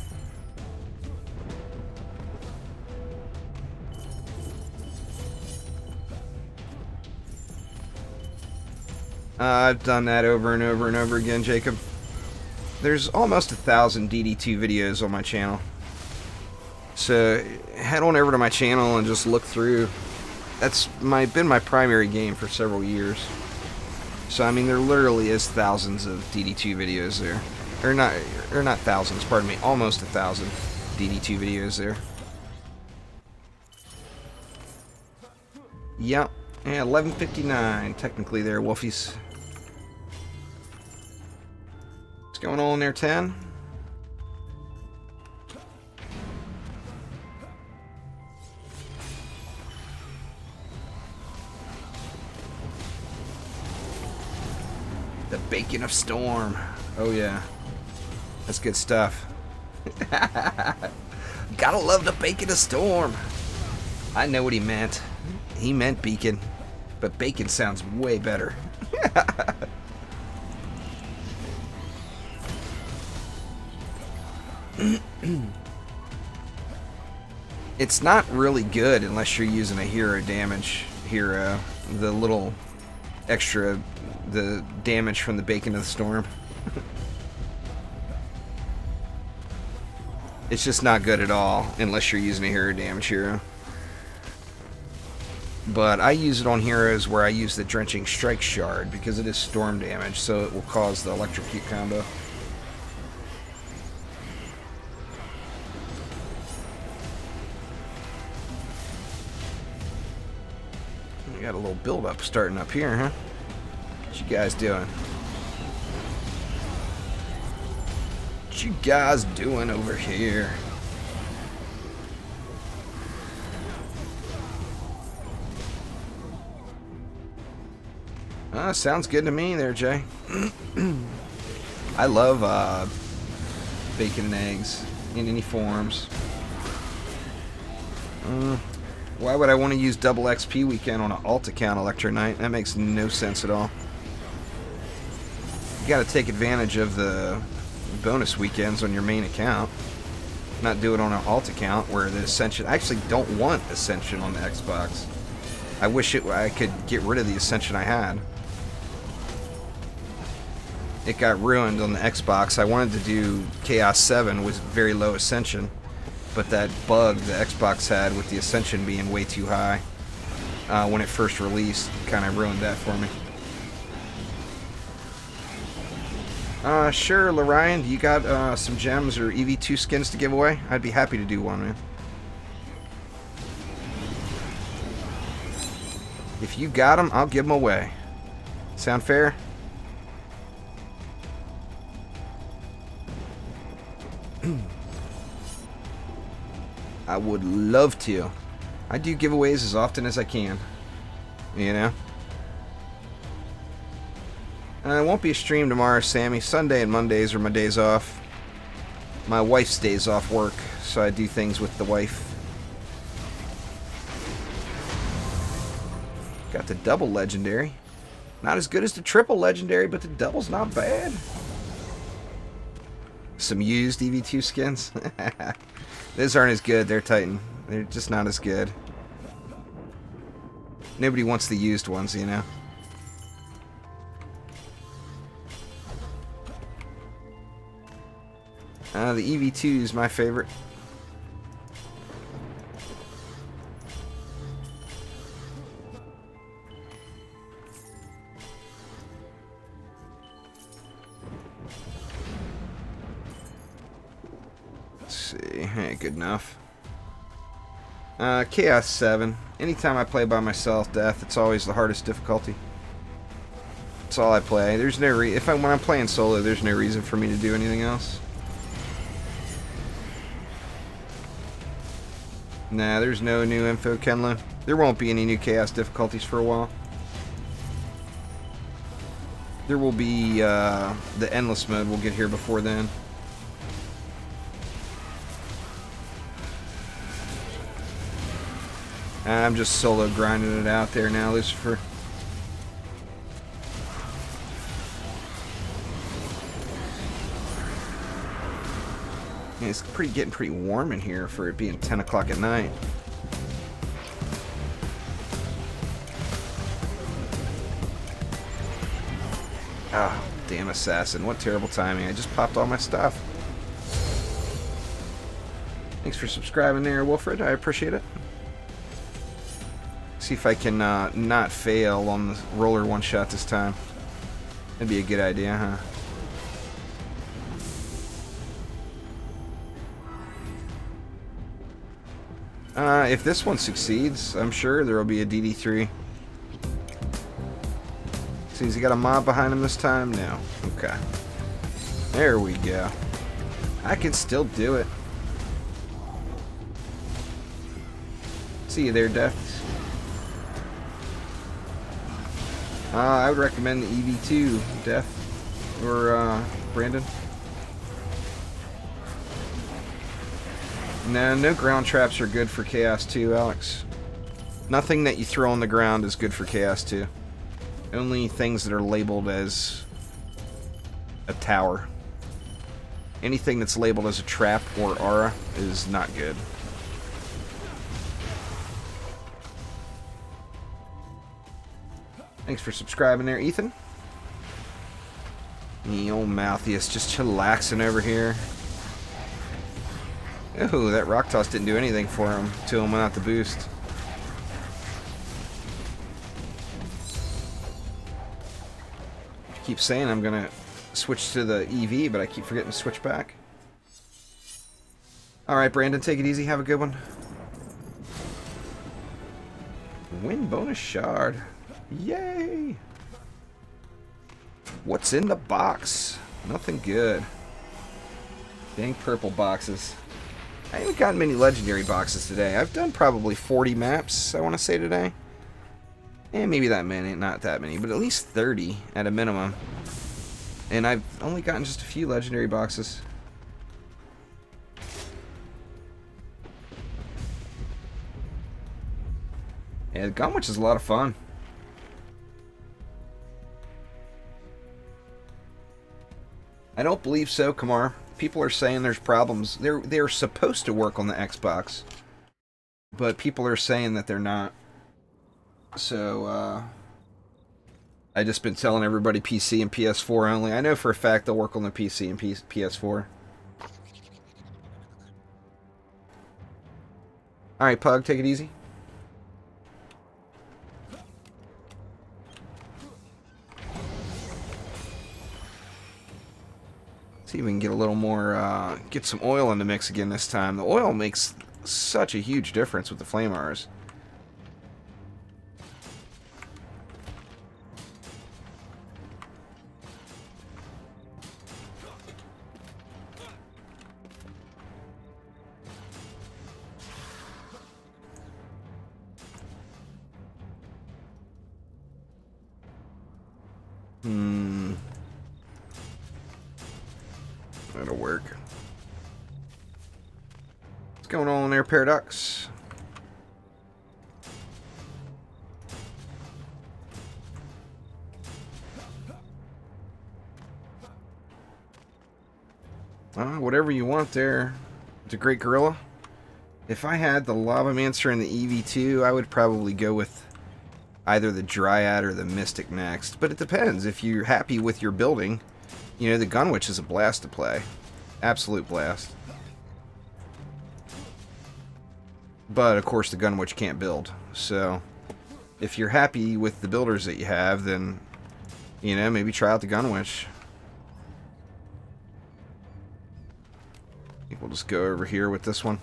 I've done that over and over and over again, Jacob. There's almost 1,000 DD2 videos on my channel. So head on over to my channel and just look through. That's been my primary game for several years. So I mean, there literally is thousands of DD2 videos there. Or not thousands, pardon me, almost 1,000 DD2 videos there. Yep. Yeah, 11:59 technically there, Wolfies. What's going on there, 10? The bacon of storm. Oh yeah. That's good stuff. Gotta love the bacon of storm. I know what he meant. He meant beacon. But bacon sounds way better. It's not really good unless you're using a hero damage hero. The little extra, the damage from the bacon of the storm. It's just not good at all unless you're using a hero damage hero. But I use it on heroes where I use the Drenching Strike Shard because it is storm damage, so it will cause the electrocute combo. We got a little build-up starting up here, huh? What you guys doing? What you guys doing over here? Sounds good to me there, Jay. I love bacon and eggs in any forms. Why would I want to use double XP weekend on an alt account Electro Knight? That makes no sense at all. You gotta take advantage of the bonus weekends on your main account. Not do it on an alt account where the Ascension... I actually don't want Ascension on the Xbox. I wish I could get rid of the Ascension I had. It got ruined on the Xbox. I wanted to do Chaos 7 with very low Ascension, but that bug the Xbox had with the Ascension being way too high when it first released kind of ruined that for me. Sure, Lorion, do you got some gems or EV2 skins to give away? I'd be happy to do one, man. If you got them, I'll give them away. Sound fair? I would love to. I do giveaways as often as I can. You know? It won't be a stream tomorrow, Sammy. Sunday and Mondays are my days off. My wife's days off work, so I do things with the wife. Got the double legendary. Not as good as the triple legendary, but the double's not bad. Some used EV2 skins. Those aren't as good. They're Titan. They're just not as good. Nobody wants the used ones, you know. The EV2 is my favorite. Let's see. Hey, good enough. Chaos 7. Anytime I play by myself, Death, it's always the hardest difficulty. That's all I play. There's no when I'm playing solo, there's no reason for me to do anything else. Nah, there's no new info, Kenlo. There won't be any new Chaos difficulties for a while. There will be the Endless mode will get here before then. I'm just solo grinding it out there now, Lucifer. Yeah, it's getting pretty warm in here for it being 10 o'clock at night. Ah, damn assassin. What terrible timing. I just popped all my stuff. Thanks for subscribing there, Wilfred. I appreciate it. See if I can not fail on the roller one-shot this time. That'd be a good idea, huh? If this one succeeds, I'm sure there will be a DD3. Seems he got a mob behind him this time? No. Okay. There we go. I can still do it. See you there, Death. I would recommend the EV2, Death. Or, Brandon. No ground traps are good for Chaos 2, Alex. Nothing that you throw on the ground is good for Chaos 2. Only things that are labeled as a tower. Anything that's labeled as a trap or aura is not good. Thanks for subscribing there, Ethan. The old Malthius just chillaxing over here. Oh, that rock toss didn't do anything for him until him went out the boost. I keep saying I'm gonna switch to the EV, but I keep forgetting to switch back. Alright, Brandon, take it easy. Have a good one. Win bonus shard. Yay! What's in the box? Nothing good. Dang purple boxes. I haven't gotten many legendary boxes today. I've done probably 40 maps, I want to say, today. And maybe that many, not that many, but at least 30 at a minimum. And I've only gotten just a few legendary boxes. Yeah, the Gunwitch is a lot of fun. I don't believe so, Kamar. People are saying there's problems. They're supposed to work on the Xbox, but people are saying that they're not. So I just been telling everybody PC and PS4 only. I know for a fact they'll work on the PC and PS4. All right, Pug, take it easy. See if we can get a little more, get some oil in the mix again this time. The oil makes such a huge difference with the Flamers. That'll work. What's going on there, Paradox? Whatever you want there. It's a great gorilla. If I had the Lavamancer and the EV2, I would probably go with either the Dryad or the Mystic next. But it depends. If you're happy with your building, you know, the Gunwitch is a blast to play. Absolute blast. But, of course, the Gunwitch can't build. So, if you're happy with the builders that you have, then, you know, maybe try out the Gunwitch. I think we'll just go over here with this one.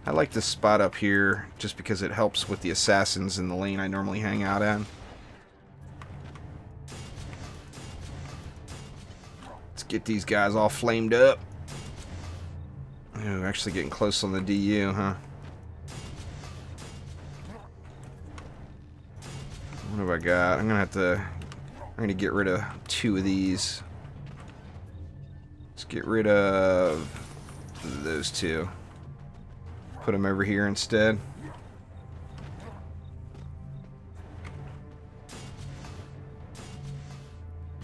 I like this spot up here just because it helps with the assassins in the lane I normally hang out at. Let's get these guys all flamed up. Oh, actually getting close on the DU, huh? What have I got? I'm gonna get rid of 2 of these. Let's get rid of those 2. Put them over here instead.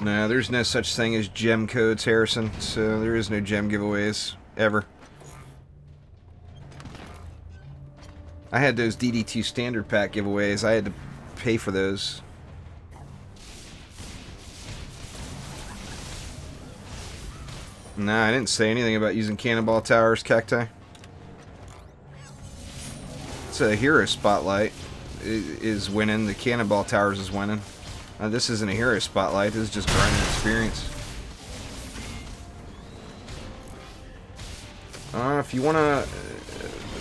No, there's no such thing as gem codes, Harrison. So there is no gem giveaways ever. I had those DD2 standard pack giveaways. I had to pay for those. Nah, I didn't say anything about using cannonball towers, Cacti. It's a hero spotlight is winning. The cannonball towers is winning. This isn't a hero spotlight. This is just grinding experience. If you want to...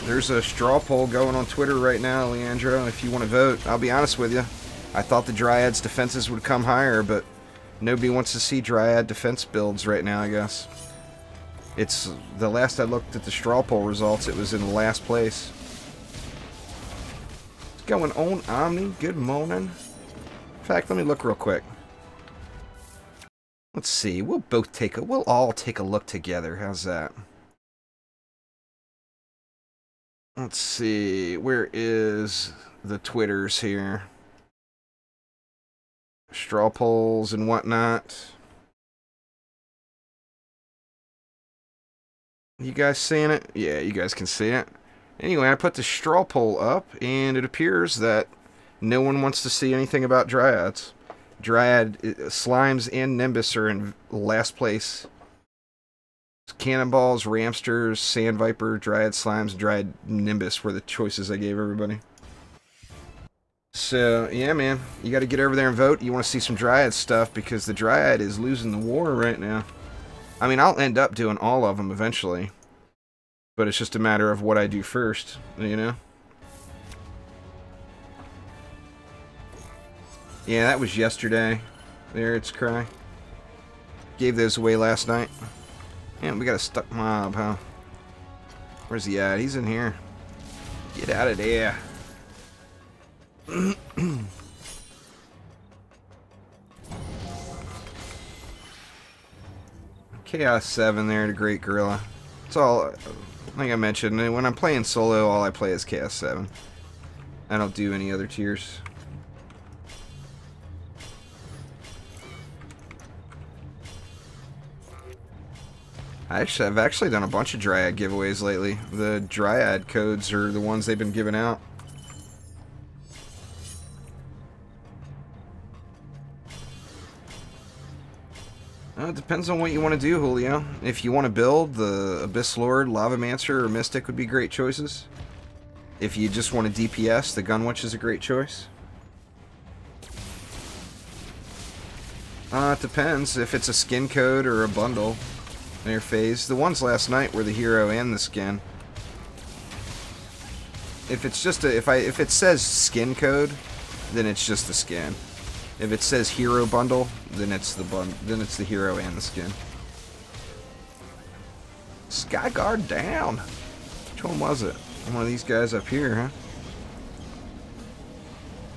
there's a straw poll going on Twitter right now, Leandro. If you want to vote, I'll be honest with you. I thought the Dryad's defenses would come higher, but Nobody wants to see Dryad defense builds right now, I guess. It's the last I looked at the Strawpoll results, it was in the last place. What's going on, Omni? Good morning. In fact, let me look real quick. Let's see. We'll all take a look together. How's that? Let's see. Where is the Twitters here? Strawpolls and whatnot. You guys seeing it? Yeah, you guys can see it. Anyway, I put the Strawpoll up, and it appears that no one wants to see anything about Dryads. Dryad, Slimes, and Nimbus are in last place. Cannonballs, Ramsters, Sand Viper, Dryad, Slimes, Dryad, Nimbus were the choices I gave everybody. So, yeah, man. You got to get over there and vote. You want to see some Dryad stuff, because the Dryad is losing the war right now. I mean, I'll end up doing all of them eventually. But it's just a matter of what I do first, you know? Yeah, that was yesterday. There, it's Cry. Gave those away last night. Man, we got a stuck mob, huh? Where's he at? He's in here. Get out of there. Chaos 7 there, the Great Gorilla. It's all, like I mentioned, when I'm playing solo, all I play is Chaos 7. I don't do any other tiers. I've actually done a bunch of Dryad giveaways lately. The Dryad codes are the ones they've been giving out. It depends on what you want to do, Julio. If you want to build, the Abyss Lord, Lavamancer, or Mystic would be great choices. If you just want to DPS, the Gunwitch is a great choice. It depends if it's a skin code or a bundle. Their phase. The ones last night were the hero and the skin. If it's just a, if it says skin code, then it's just the skin. If it says hero bundle, then it's the hero and the skin. Skyguard down. Which one was it? One of these guys up here, huh?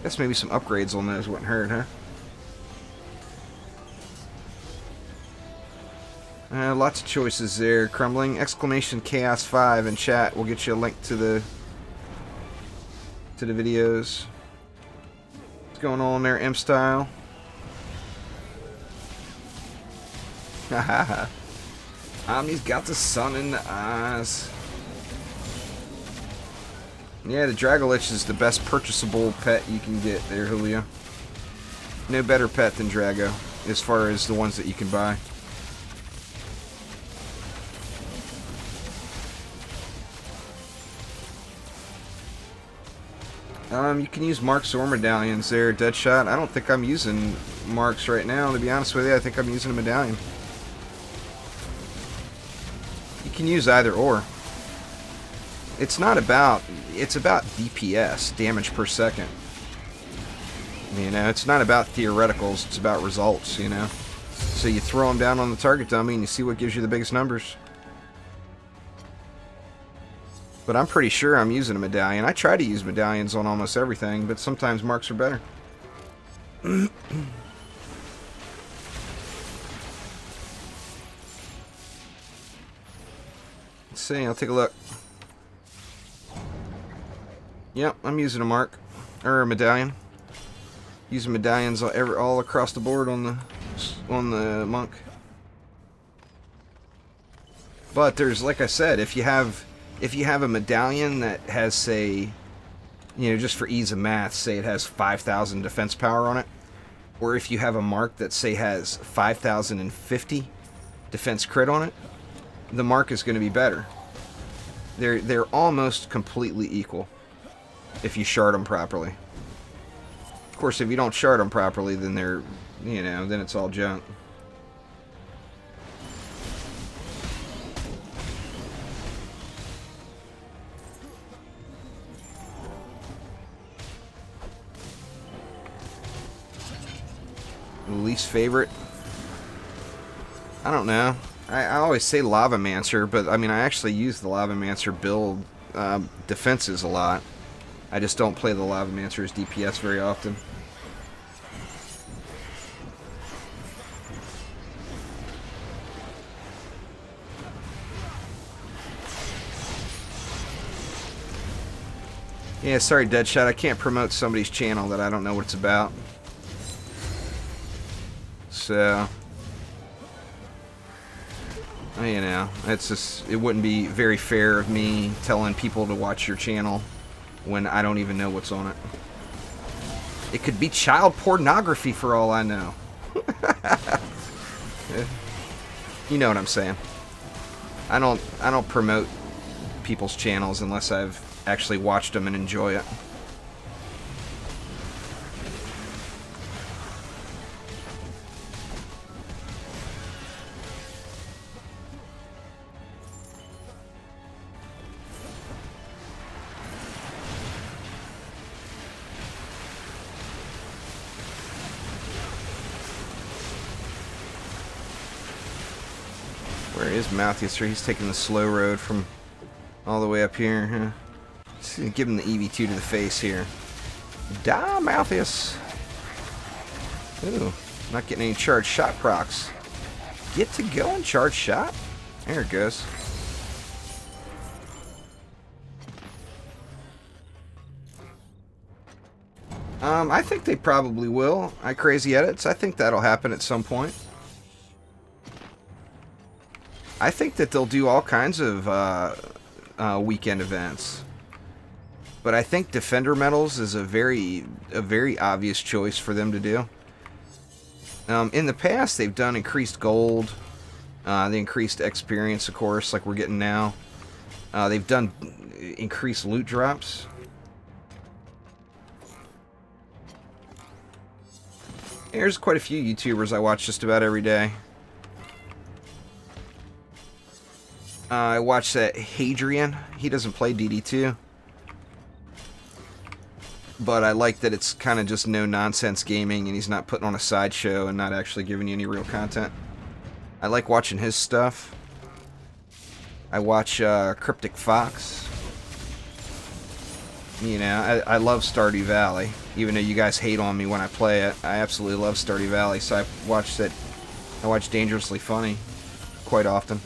Guess maybe some upgrades on those wouldn't hurt, huh? Lots of choices there. Crumbling exclamation Chaos 5 in chat. We'll get you a link to the videos. What's going on there, M Style? Haha. Omni's got the sun in the eyes. Yeah, the Dragolich is the best purchasable pet you can get there, Julio. No better pet than Drago, as far as the ones that you can buy. You can use marks or medallions there, Deadshot. I don't think I'm using marks right now, to be honest with you. I think I'm using a medallion. You can use either or. It's not about, it's about DPS, damage per second. You know, it's not about theoreticals, it's about results, you know. So you throw them down on the target dummy and you see what gives you the biggest numbers. But I'm pretty sure I'm using a medallion. I try to use medallions on almost everything, but sometimes marks are better. Let's see, I'll take a look. Yep, I'm using a mark. Or a medallion. Using medallions all across the board on the monk. But there's, like I said, if you have a medallion that has, say, you know, just for ease of math, say it has 5,000 defense power on it, or if you have a mark that, say, has 5,050 defense crit on it, the mark is going to be better. They're almost completely equal if you shard them properly. Of course, if you don't shard them properly, then they're, you know, then it's all junk. Least favorite. I don't know. I always say Lavamancer, but I mean, I actually use the Lavamancer build defenses a lot. I just don't play the Lavamancer as DPS very often. Yeah, sorry, Deadshot. I can't promote somebody's channel that I don't know what it's about. So, you know, it's just, it wouldn't be very fair of me telling people to watch your channel when I don't even know what's on it. It could be child pornography for all I know. You know what I'm saying. I don't promote people's channels unless I've actually watched them and enjoy it. Where is Malthus? He's taking the slow road from all the way up here, huh? Let's give him the EV2 to the face here. Die, Malthus! Ooh, not getting any charged shot procs. Get to go and charge shot? There it goes. I think they probably will. Crazy Edits. I think that'll happen at some point. I think that they'll do all kinds of weekend events. But I think Defender medals is a very obvious choice for them to do. In the past, they've done increased gold, the increased experience, of course, like we're getting now. They've done increased loot drops. There's quite a few YouTubers I watch just about every day. I watch that Hadrian. He doesn't play DD2. But I like that it's kind of just no-nonsense gaming, and he's not putting on a sideshow and not actually giving you any real content. I like watching his stuff. I watch Cryptic Fox. You know, I love Stardew Valley. Even though you guys hate on me when I play it, I absolutely love Stardew Valley, so I watch Dangerously Funny quite often.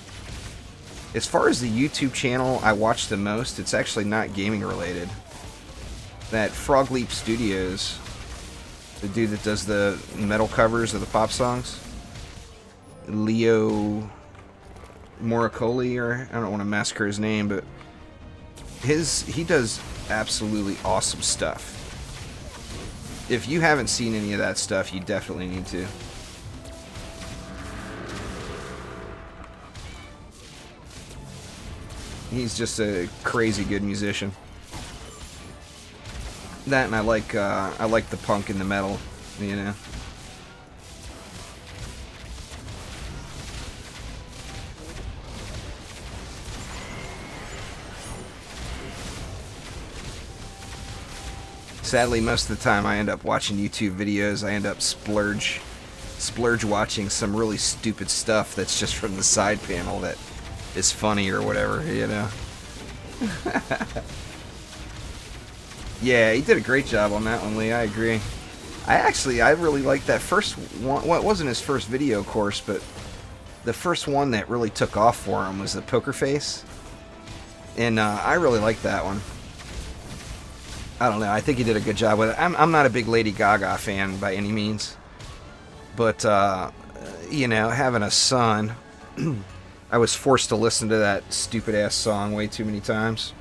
As far as the YouTube channel I watch the most, it's actually not gaming related. That Frog Leap Studios, the dude that does the metal covers of the pop songs, Leo Moricoli, or I don't want to massacre his name, but he does absolutely awesome stuff. If you haven't seen any of that stuff, you definitely need to. He's just a crazy good musician. That, and I like the punk and the metal, you know. Sadly, most of the time I end up watching YouTube videos, I end up splurge watching some really stupid stuff that's just from the side panel that is funny or whatever, you know. Yeah, he did a great job on that one, Lee. I agree. I really liked that first one. Well, it wasn't his first video, of course, but the first one that really took off for him was the Poker Face. And I really liked that one. I don't know. I think he did a good job with it. I'm not a big Lady Gaga fan by any means. But, you know, having a son, I was forced to listen to that stupid-ass song way too many times.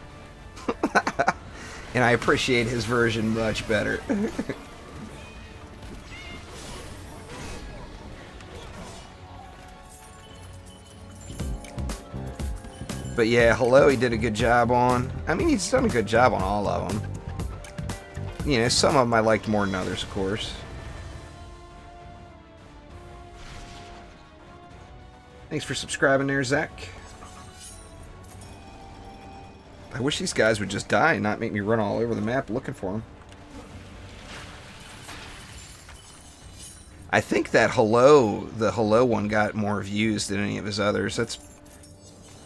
And I appreciate his version much better. But yeah, Hello he did a good job on. I mean, he's done a good job on all of them. You know, some of them I liked more than others, of course. Thanks for subscribing there, Zach. I wish these guys would just die and not make me run all over the map looking for them. I think that the hello one got more views than any of his others. That's,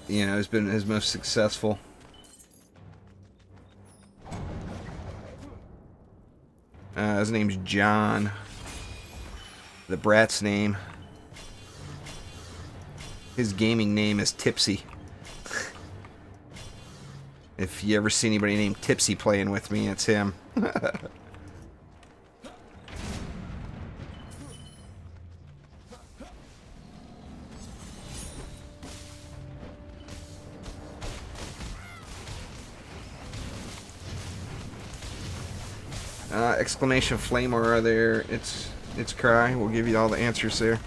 you know, has been his most successful. His name's John. The brat's name. His gaming name is Tipsy. If you ever see anybody named Tipsy playing with me, it's him. Exclamation flame aura there. It's Cry. We'll give you all the answers there.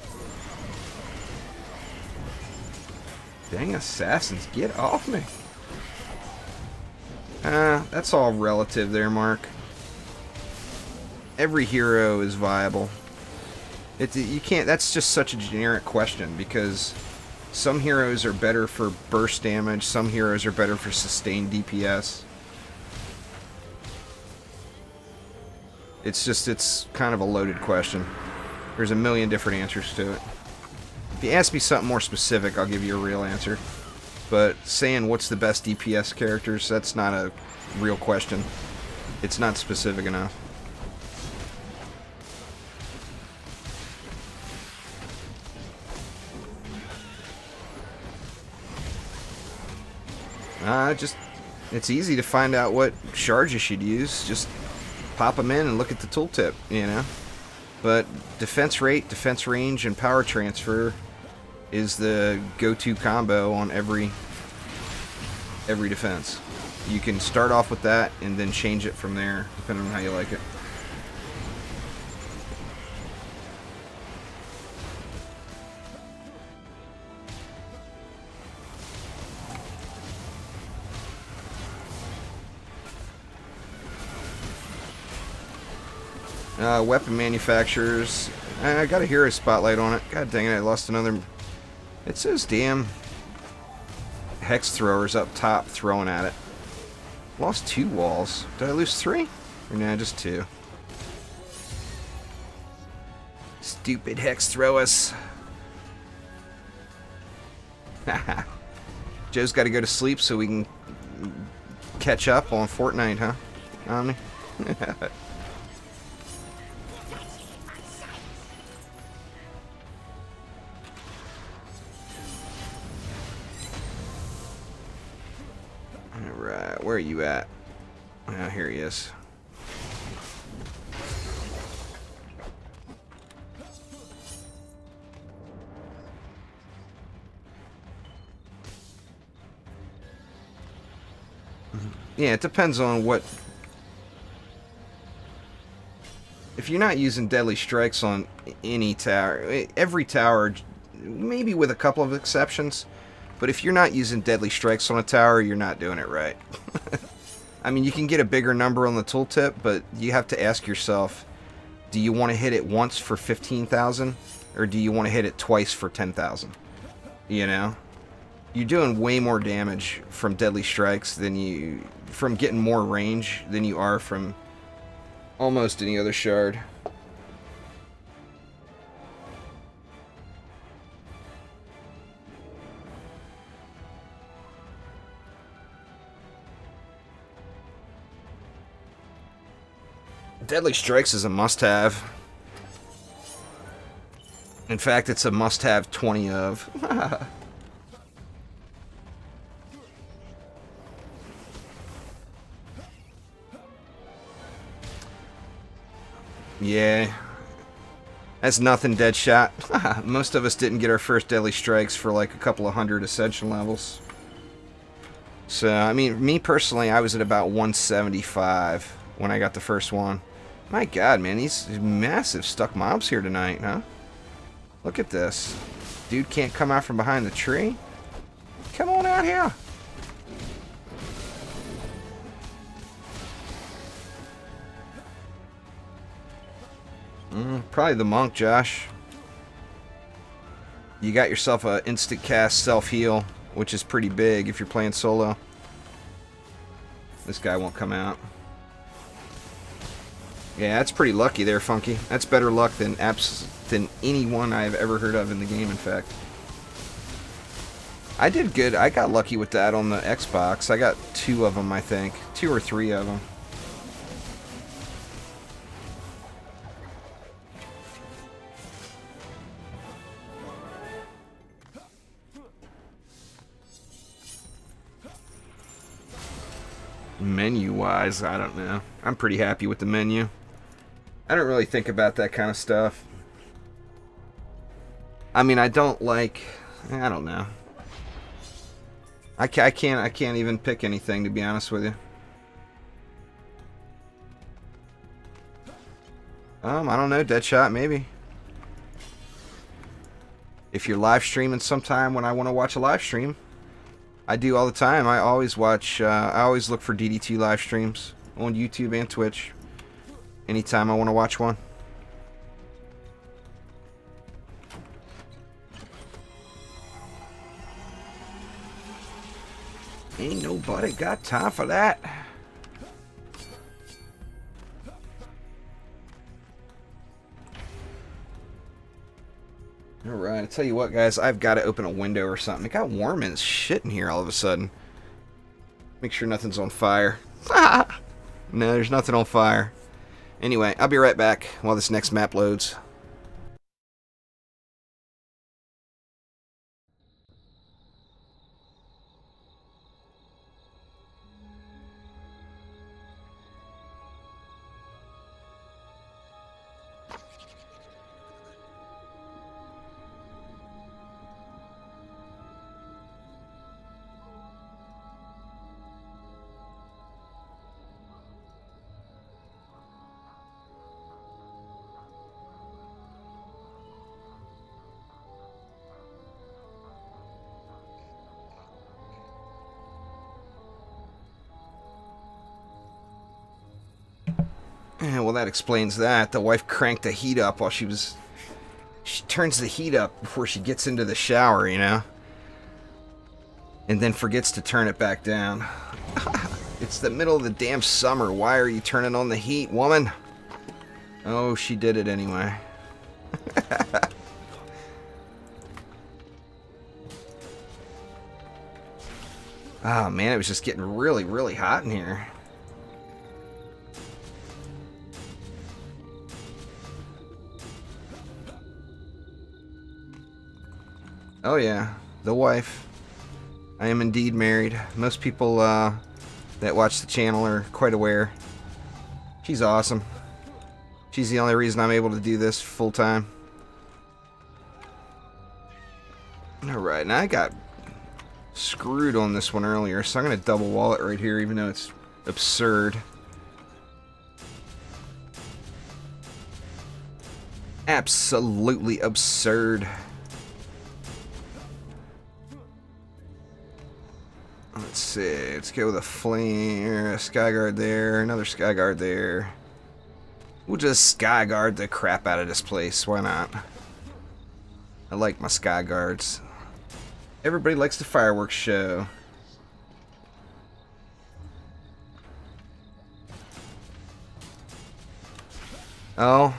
Dang assassins, get off me. That's all relative there, Mark. Every hero is viable. You can't, that's just such a generic question, because some heroes are better for burst damage, some heroes are better for sustained DPS. It's kind of a loaded question. There's a million different answers to it. If you ask me something more specific, I'll give you a real answer. But saying what's the best DPS characters, that's not a real question. It's not specific enough. It's easy to find out what shards you should use. Just pop them in and look at the tooltip, you know. But defense rate, defense range, and power transfer is the go-to combo on every defense. You can start off with that and then change it from there, depending on how you like it. Weapon manufacturers. I got a hero spotlight on it. God dang it, I lost another. It says damn hex throwers up top throwing at it. Lost 2 walls. Did I lose 3? Or nah, just 2. Stupid hex throwers. Joe's got to go to sleep so we can catch up on Fortnite, huh? Omni? Alright, where are you at? Ah, here he is. Yeah, it depends on what... If you're not using deadly strikes on any tower, every tower, maybe with a couple of exceptions, but if you're not using deadly strikes on a tower, you're not doing it right. I mean, you can get a bigger number on the tooltip, but you have to ask yourself, do you want to hit it once for 15,000, or do you want to hit it twice for 10,000? You know? You're doing way more damage from deadly strikes than you... from getting more range than you are from almost any other shard. Deadly strikes is a must-have. In fact, it's a must-have 20 of. Yeah. That's nothing, Deadshot. Most of us didn't get our first deadly strikes for like a couple of hundred ascension levels. So, I mean, me personally, I was at about 175 when I got the first one. My god, man, these massive stuck mobs here tonight, huh? Look at this. Dude can't come out from behind the tree? Come on out here! Probably the monk, Josh. You got yourself a instant cast self-heal, which is pretty big if you're playing solo. This guy won't come out. Yeah, that's pretty lucky there, Funky. That's better luck than anyone I've ever heard of in the game, in fact. I did good. I got lucky with that on the Xbox. I got 2 of them, I think. 2 or 3 of them. Menu-wise, I don't know. I'm pretty happy with the menu. I don't really think about that kind of stuff. I mean, I don't like... I don't know. I can't even pick anything, to be honest with you. I don't know, Deadshot, maybe. If you're live streaming sometime when I want to watch a live stream, I do all the time. I always watch, I always look for DD2 live streams on YouTube and Twitch. Anytime I want to watch one. Ain't nobody got time for that. Alright, I tell you what, guys, I've got to open a window or something. It got warm as shit in here all of a sudden. Make sure nothing's on fire. No, there's nothing on fire. Anyway, I'll be right back while this next map loads. Yeah, well, that explains that. The wife cranked the heat up while she turns the heat up before she gets into the shower, you know? And then forgets to turn it back down. It's the middle of the damn summer. Why are you turning on the heat, woman? Oh, she did it anyway. Oh, man, it was just getting really, really hot in here. Oh yeah, the wife. I am indeed married. Most people that watch the channel are quite aware. She's awesome. She's the only reason I'm able to do this full time. Alright, now I got screwed on this one earlier, so I'm going to double wall it right here, even though it's absurd. Absolutely absurd. Let's see, let's go with a flame, a skyguard there, another skyguard there. We'll just skyguard the crap out of this place, why not? I like my skyguards. Everybody likes the fireworks show. Oh,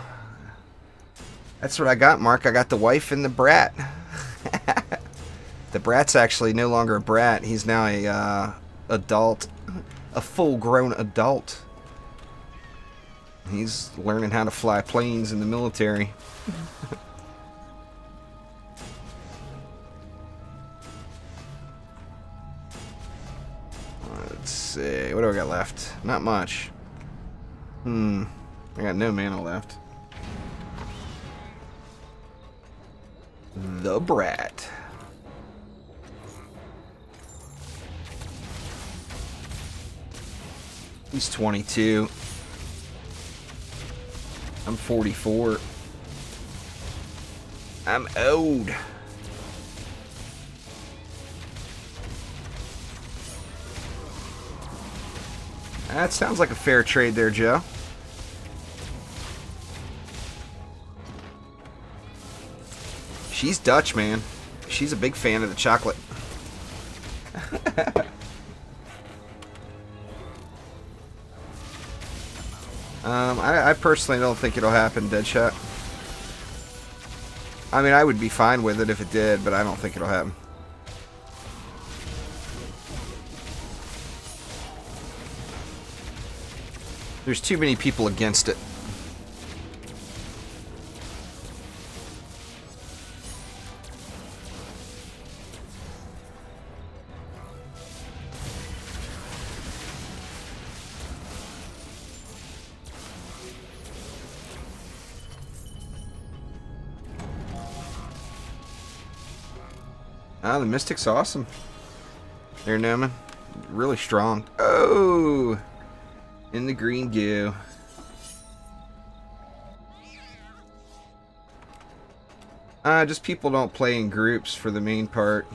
that's what I got, Mark. I got the wife and the brat. The brat's actually no longer a brat. He's now a adult, a full-grown adult. He's learning how to fly planes in the military. Let's see. What do I got left? Not much. I got no mana left. The brat. He's 22. I'm 44. I'm old. That sounds like a fair trade there, Joe. She's Dutch, man. She's a big fan of the chocolate. I personally don't think it'll happen, Deadshot. I mean, I would be fine with it if it did, but I don't think it'll happen. There's too many people against it. Ah, the Mystic's awesome. There, Noman. Really strong. Oh! In the green goo. Just people don't play in groups for the main part.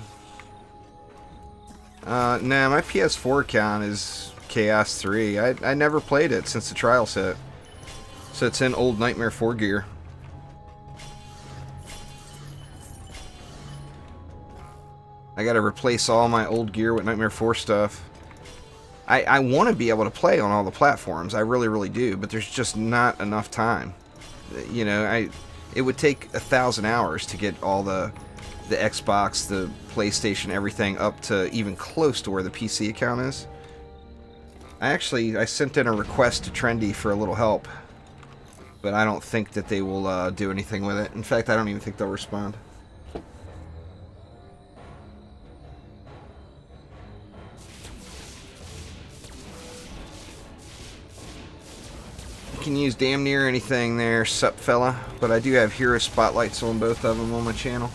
Nah, my PS4 account is Chaos 3. I never played it since the trial set. So it's in old Nightmare 4 gear. I gotta replace all my old gear with Nightmare 4 stuff. I want to be able to play on all the platforms. I really, really do. But there's just not enough time. You know, it would take 1,000 hours to get all the Xbox, the PlayStation, everything up to even close to where the PC account is. I sent in a request to Trendy for a little help. But I don't think that they will do anything with it. In fact, I don't even think they'll respond. Can use damn near anything there, sup fella, but I do have hero spotlights on both of them on my channel.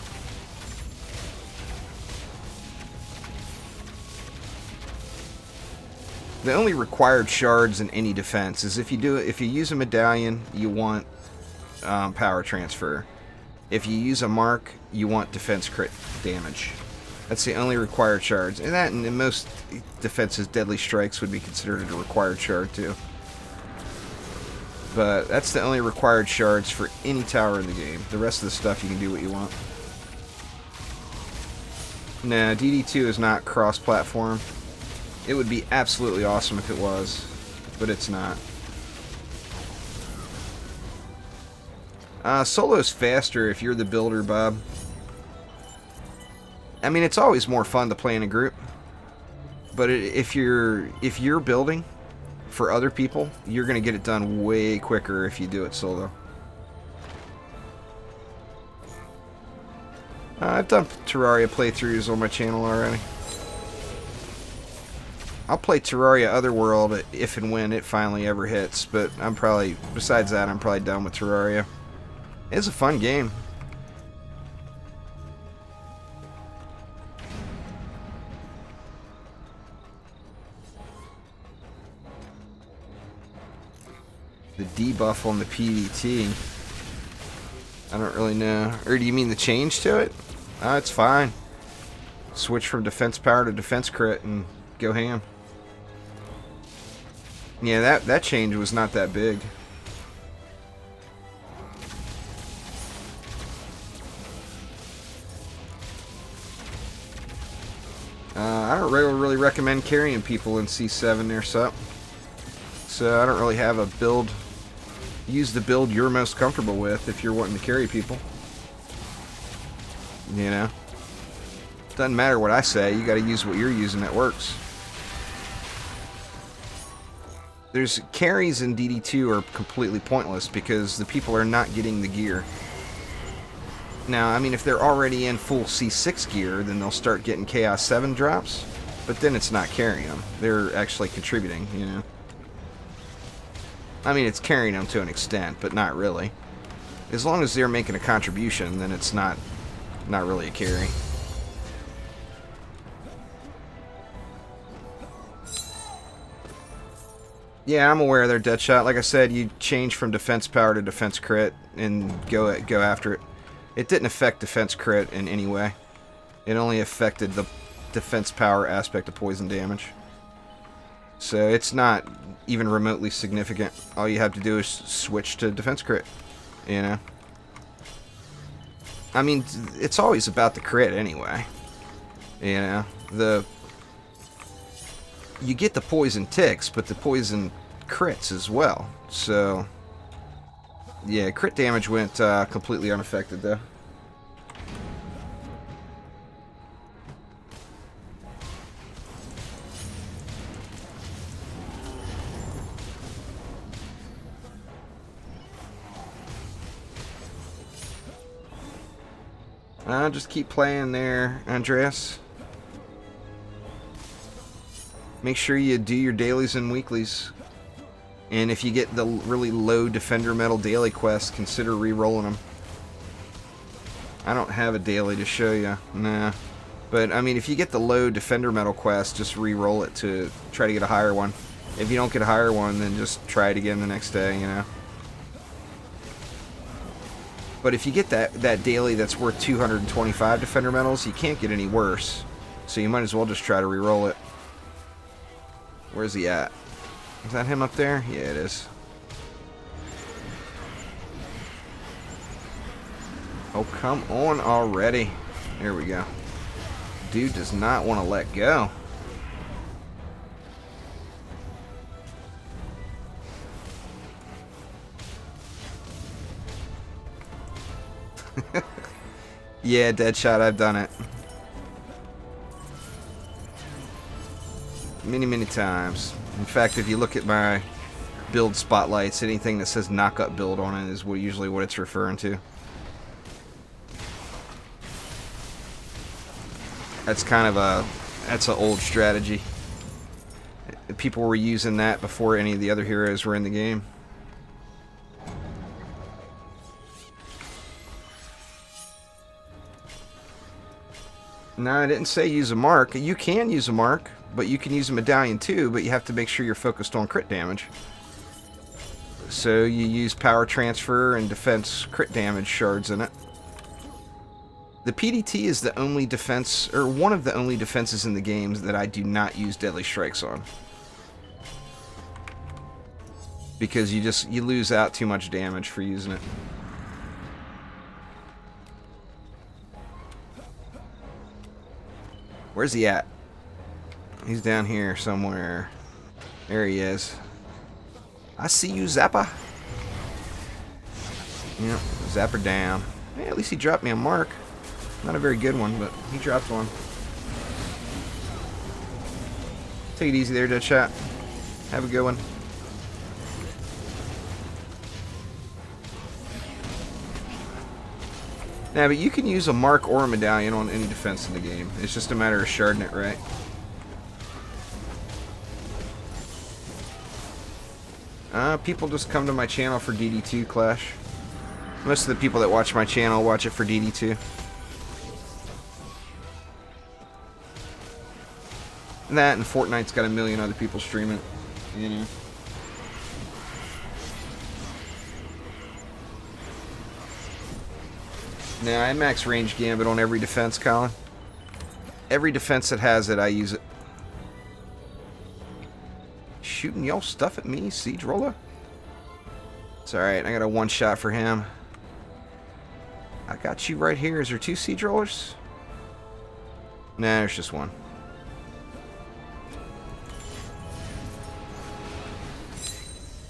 The only required shards in any defense is if you use a medallion, you want power transfer. If you use a mark, you want defense crit damage. That's the only required shards, and that in most defenses, deadly strikes would be considered a required shard too. But that's the only required shards for any tower in the game. The rest of the stuff you can do what you want. Nah, DD2 is not cross-platform. It would be absolutely awesome if it was, but it's not. Solo's faster if you're the builder, Bob. I mean, it's always more fun to play in a group. But if you're building for other people, you're going to get it done way quicker if you do it solo. I've done Terraria playthroughs on my channel already. I'll play Terraria Otherworld if and when it finally ever hits, but besides that, I'm probably done with Terraria. It's a fun game. The debuff on the PvT. I don't really know. Or do you mean the change to it? It's fine. Switch from defense power to defense crit and go ham. Yeah, that change was not that big. I don't really recommend carrying people in C7 there, sup. So I don't really have a build. Use the build you're most comfortable with if you're wanting to carry people. You know? Doesn't matter what I say, you gotta use what you're using that works. There's carries in DD2 are completely pointless because the people are not getting the gear. Now, I mean, if they're already in full C6 gear, then they'll start getting Chaos 7 drops, but then it's not carrying them. They're actually contributing, you know? I mean, it's carrying them to an extent, but not really. As long as they're making a contribution, then it's not really a carry. Yeah, I'm aware of their Deadshot. Like I said, you change from defense power to defense crit and go after it. It didn't affect defense crit in any way. It only affected the defense power aspect of poison damage. So it's not even remotely significant. All you have to do is switch to defense crit, you know? I mean, it's always about the crit anyway. You know? You get the poison ticks, but the poison crits as well. So, yeah, crit damage went completely unaffected, though. Just keep playing there, Andreas. Make sure you do your dailies and weeklies. And if you get the really low Defender Medal daily quests, consider re-rolling them. I don't have a daily to show you. Nah. But, I mean, if you get the low Defender Medal quest, just re-roll it to try to get a higher one. If you don't get a higher one, then just try it again the next day, you know. But if you get that daily that's worth 225 Defender Medals, you can't get any worse. So you might as well just try to re-roll it. Where's he at? Is that him up there? Yeah, it is. Oh, come on already. There we go. Dude does not want to let go. Yeah, Deadshot, I've done it. Many, many times. In fact, if you look at my build spotlights, anything that says knock-up build on it is usually what it's referring to. That's kind of that's an old strategy. People were using that before any of the other heroes were in the game. No, I didn't say use a mark. You can use a mark, but you can use a medallion too, but you have to make sure you're focused on crit damage. So you use power transfer and defense crit damage shards in it. The PDT is the only defense, or one of the only defenses in the games that I do not use deadly strikes on. Because you lose out too much damage for using it. Where's he at? He's down here somewhere. There he is. I see you, Zappa. Yep, Zapper down. Hey, at least he dropped me a mark. Not a very good one, but he dropped one. Take it easy there, Deadshot. Have a good one. Now, but you can use a mark or a medallion on any defense in the game. It's just a matter of sharding it right. People just come to my channel for DD2 Clash. Most of the people that watch my channel watch it for DD2. That and Fortnite's got a million other people streaming it, you know. Now, I max range gambit on every defense, Colin. Every defense that has it, I use it. Shooting y'all stuff at me, Siege Roller? It's alright, I got a one shot for him. I got you right here. Is there two Siege Rollers? Nah, there's just one.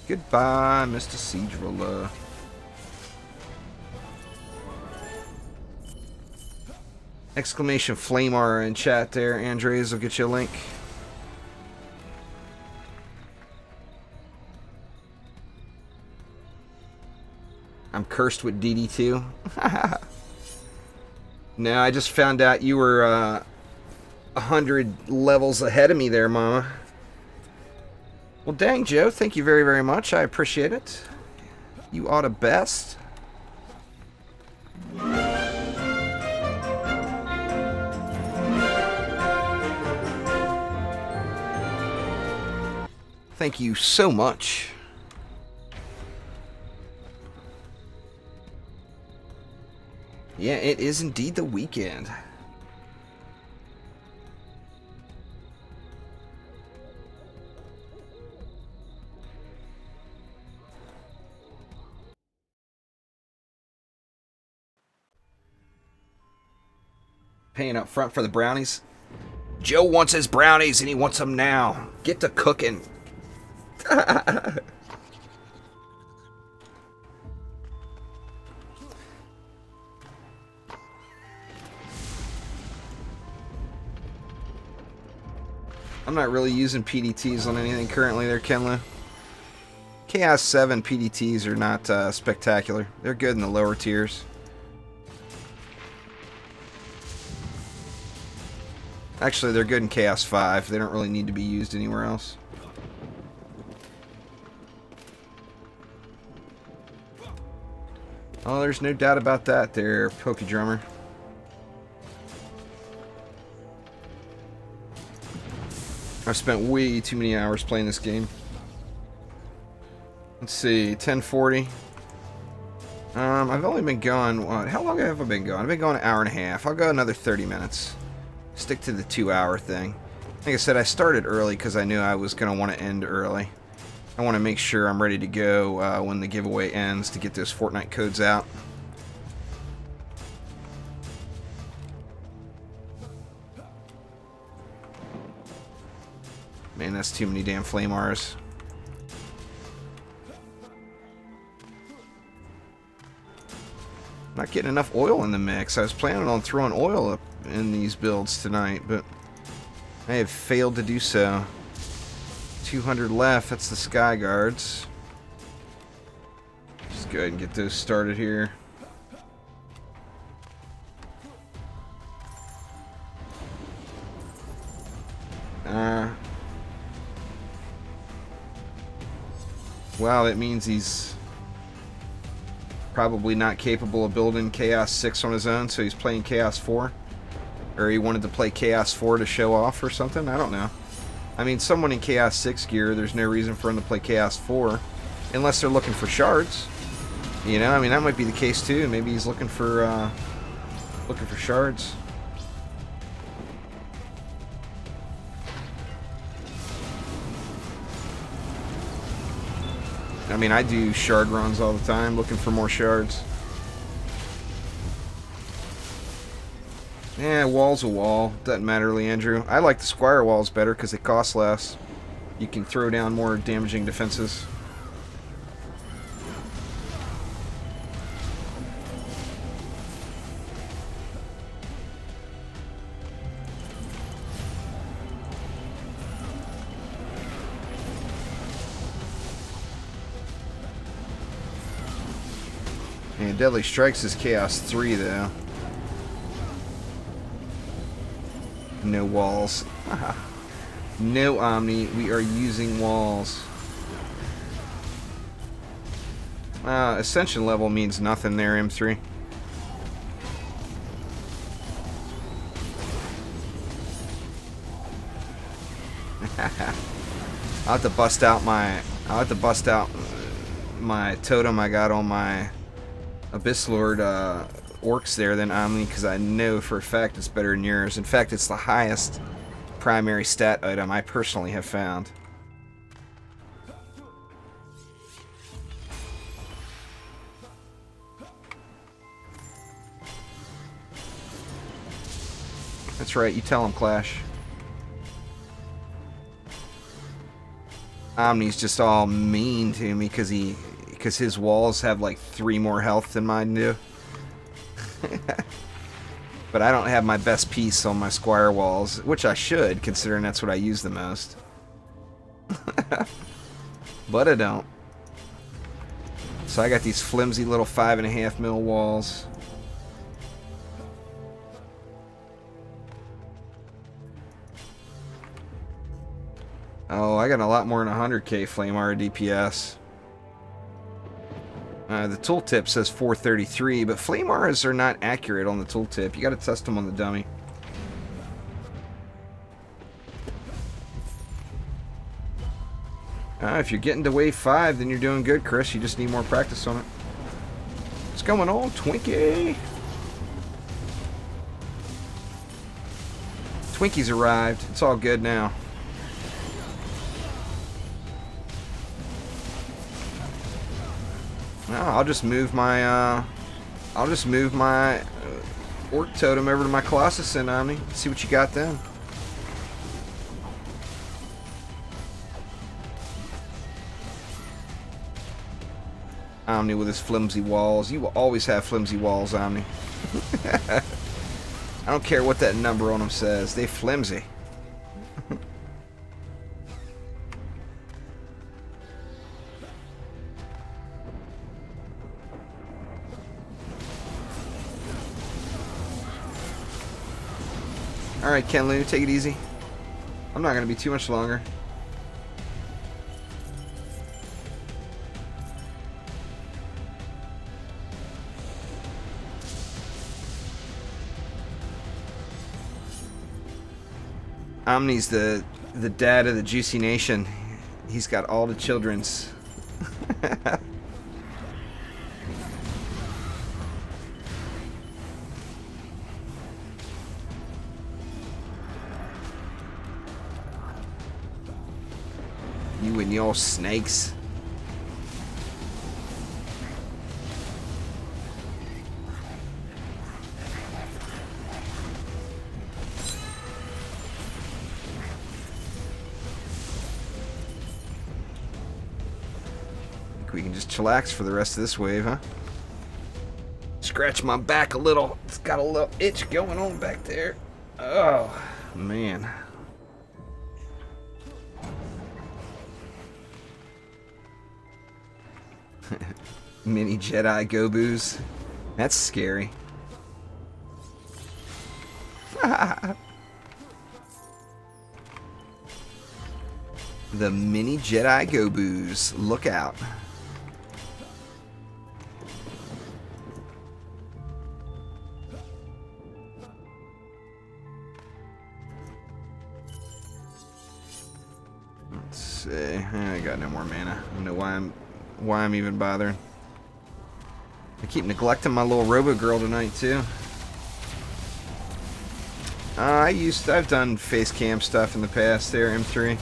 Goodbye, Mr. Siege Roller. Exclamation flame R in chat there, Andres. I'll get you a link. I'm cursed with DD2. No, I just found out you were 100 levels ahead of me there, Mama. Well, dang, Joe. Thank you very, very much. I appreciate it. You are the best. Thank you so much. Yeah, it is indeed the weekend. Paying up front for the brownies. Joe wants his brownies and he wants them now. Get to cooking. I'm not really using PDTs on anything currently there, Kenlu. Chaos 7 PDTs are not spectacular. They're good in the lower tiers. Actually, they're good in Chaos 5. They don't really need to be used anywhere else. Oh, there's no doubt about that there, Pokedrummer. I've spent way too many hours playing this game. Let's see, 1040. I've only been going, what, how long have I been going? I've been going an hour and a half. I'll go another 30 minutes. Stick to the 2-hour thing. Like I said, I started early because I knew I was going to want to end early. I want to make sure I'm ready to go when the giveaway ends to get those Fortnite codes out. Man, that's too many damn flame R's. Not getting enough oil in the mix. I was planning on throwing oil up in these builds tonight, but I have failed to do so. 200 left. That's the Sky Guards. Just go ahead and get those started here. Wow, that means he's probably not capable of building Chaos 6 on his own, so he's playing Chaos 4. Or he wanted to play Chaos 4 to show off or something? I don't know. I mean, someone in Chaos 6 gear, there's no reason for him to play Chaos 4. Unless they're looking for shards. You know, I mean, that might be the case too. Maybe he's looking for shards. I mean, I do shard runs all the time, looking for more shards. Yeah, wall's a wall. Doesn't matter, Leandrew. I like the squire walls better because they cost less. You can throw down more damaging defenses. And Deadly Strikes is Chaos 3, though. No walls. No Omni. We are using walls. Ascension level means nothing there, M3. I'll have to bust out my totem I got on my Abyss Lord orcs there than Omni, because I know for a fact it's better than yours. In fact, it's the highest primary stat item I personally have found. That's right, you tell him, Clash. Omni's just all mean to me because his walls have like 3 more health than mine do. But I don't have my best piece on my squire walls, which I should, considering that's what I use the most. But I don't. So I got these flimsy little 5.5 mil walls. Oh, I got a lot more than 100k flame R DPS. The tooltip says 433, but flame R's are not accurate on the tooltip. You got to test them on the dummy. If you're getting to wave 5, then you're doing good, Chris. You just need more practice on it. What's going on, Twinkie? Twinkie's arrived. It's all good now. No, I'll just move my orc totem over to my Colossus and Omni. See what you got then. Omni with his flimsy walls. You will always have flimsy walls, Omni. I don't care what that number on them says. They flimsy. Alright, Kenlu, take it easy. I'm not going to be too much longer. Omni's the dad of the Juicy Nation. He's got all the children's. You and your snakes. We can just chillax for the rest of this wave, huh? Scratch my back a little. It's got a little itch going on back there. Oh, man. Mini Jedi Goboos. That's scary. The Mini Jedi Goboos. Look out. Let's see. I got no more mana. I don't know why I'm even bothering. I keep neglecting my little Robo Girl tonight too. I've done face cam stuff in the past there, M3.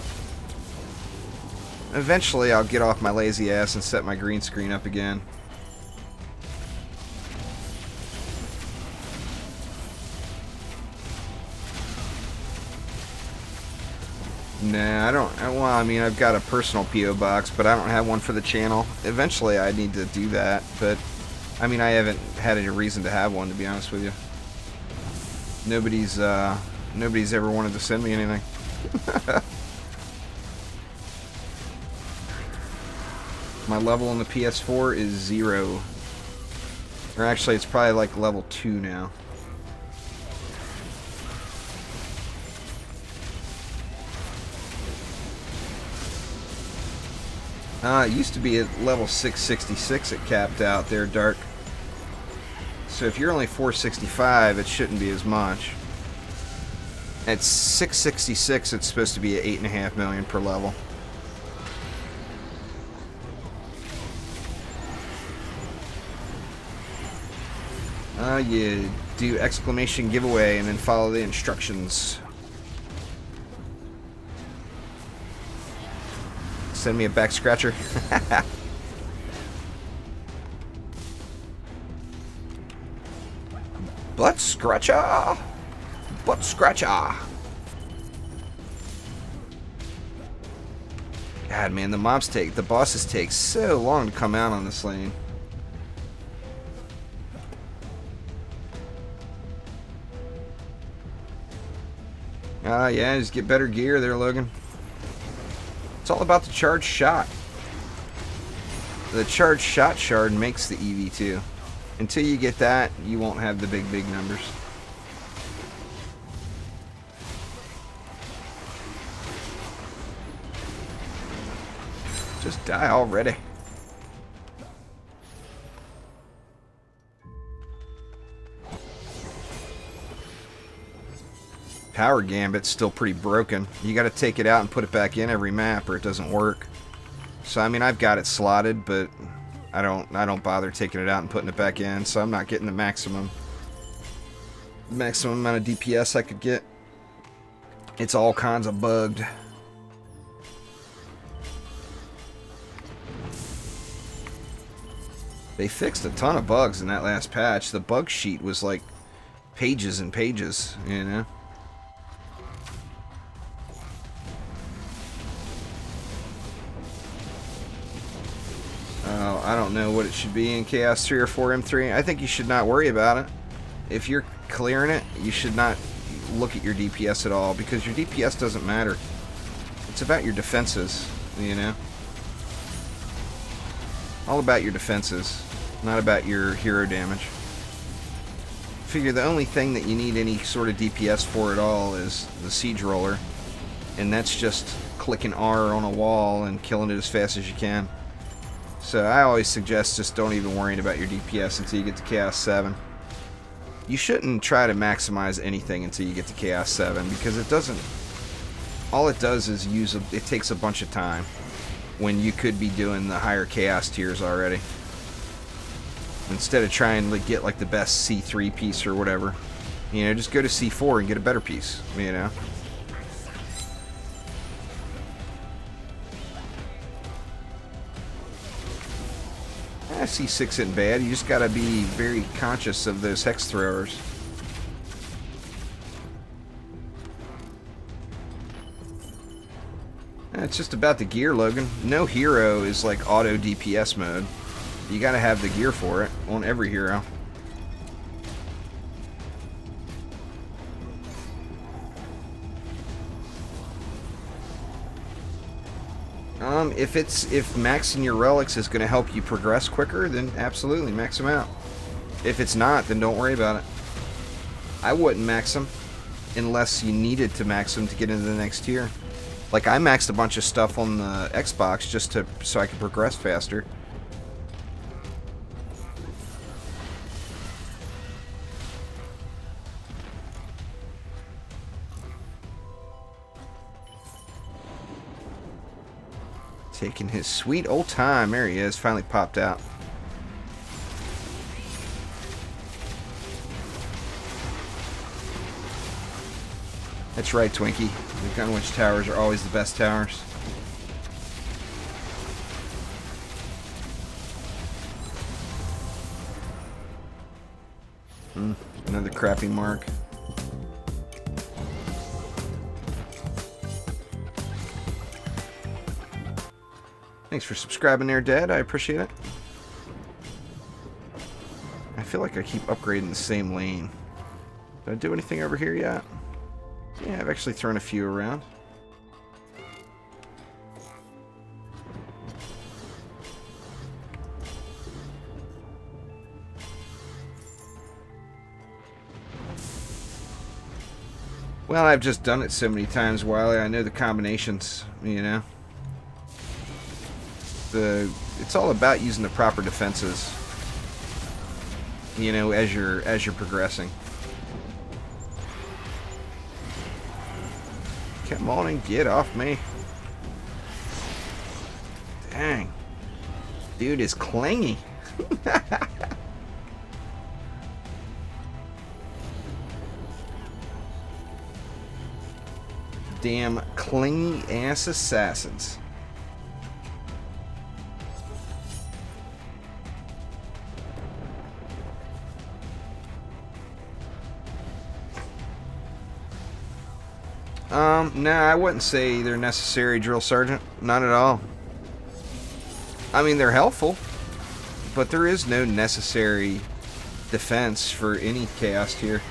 Eventually I'll get off my lazy ass and set my green screen up again. Nah, I don't. Well, I mean, I've got a personal P.O. box, but I don't have one for the channel. Eventually, I need to do that, but I mean, I haven't had any reason to have one, to be honest with you. Nobody's ever wanted to send me anything. My level on the PS4 is 0. Or actually, it's probably like level 2 now. It used to be at level 666 it capped out there, Dark. So if you're only 465, it shouldn't be as much. At 666, it's supposed to be at 8.5 million per level. You do exclamation giveaway and then follow the instructions. Send me a back scratcher. Butt scratcher! Butt scratcher! God, man, the bosses take so long to come out on this lane. Yeah, just get better gear there, Logan. It's all about the charged shot. The charged shot shard makes the EV2. Until you get that, you won't have the big numbers. Just die already. Power Gambit's still pretty broken. You got to take it out and put it back in every map or it doesn't work. So I mean, I've got it slotted, but I don't bother taking it out and putting it back in, so I'm not getting the maximum amount of DPS I could get. It's all kinds of bugged. They fixed a ton of bugs in that last patch. The bug sheet was like pages and pages, you know. I don't know what it should be in Chaos 3 or 4M3. I think you should not worry about it. If you're clearing it, you should not look at your DPS at all, because your DPS doesn't matter. It's about your defenses, you know? All about your defenses, not about your hero damage. Figure the only thing that you need any sort of DPS for at all is the siege roller, and that's just clicking R on a wall and killing it as fast as you can. So I always suggest just don't even worry about your DPS until you get to Chaos 7. You shouldn't try to maximize anything until you get to Chaos 7, because it doesn't... all it does is it takes a bunch of time when you could be doing the higher Chaos tiers already. Instead of trying to get like the best C3 piece or whatever, you know, just go to C4 and get a better piece, you know. C6 isn't bad. You just gotta be very conscious of those hex throwers. It's just about the gear, Logan. No hero is like auto DPS mode. You gotta have the gear for it on every hero. If maxing your relics is gonna help you progress quicker, then absolutely max them out. If it's not, then don't worry about it. I wouldn't max them unless you needed to max them to get into the next tier. Like, I maxed a bunch of stuff on the Xbox just so I could progress faster. Taking his sweet old time. There he is. Finally popped out. That's right, Twinkie. The Gunwitch towers are always the best towers. Another crappy mark. Thanks for subscribing there, Dad. I appreciate it. I feel like I keep upgrading the same lane. Did I do anything over here yet? Yeah, I've actually thrown a few around. Well, I've just done it so many times, Wiley. I know the combinations, you know. It's all about using the proper defenses, you know, as you're progressing. Come on and get off me. Dang. Dude is clingy. Damn clingy ass assassins. Nah, I wouldn't say they're necessary, Drill Sergeant. Not at all. I mean, they're helpful, but there is no necessary defense for any Chaos tier.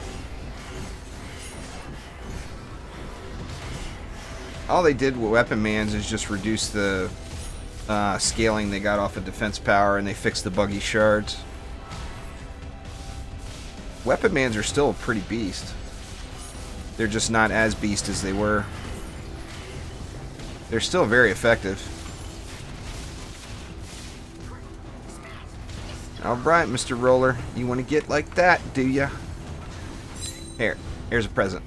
All they did with Weapon Mans is just reduce the scaling they got off of defense power, and they fixed the buggy shards. Weapon Mans are still a pretty beast. They're just not as beast as they were. They're still very effective. Alright, Mr. Roller. You want to get like that, do ya? Here's a present.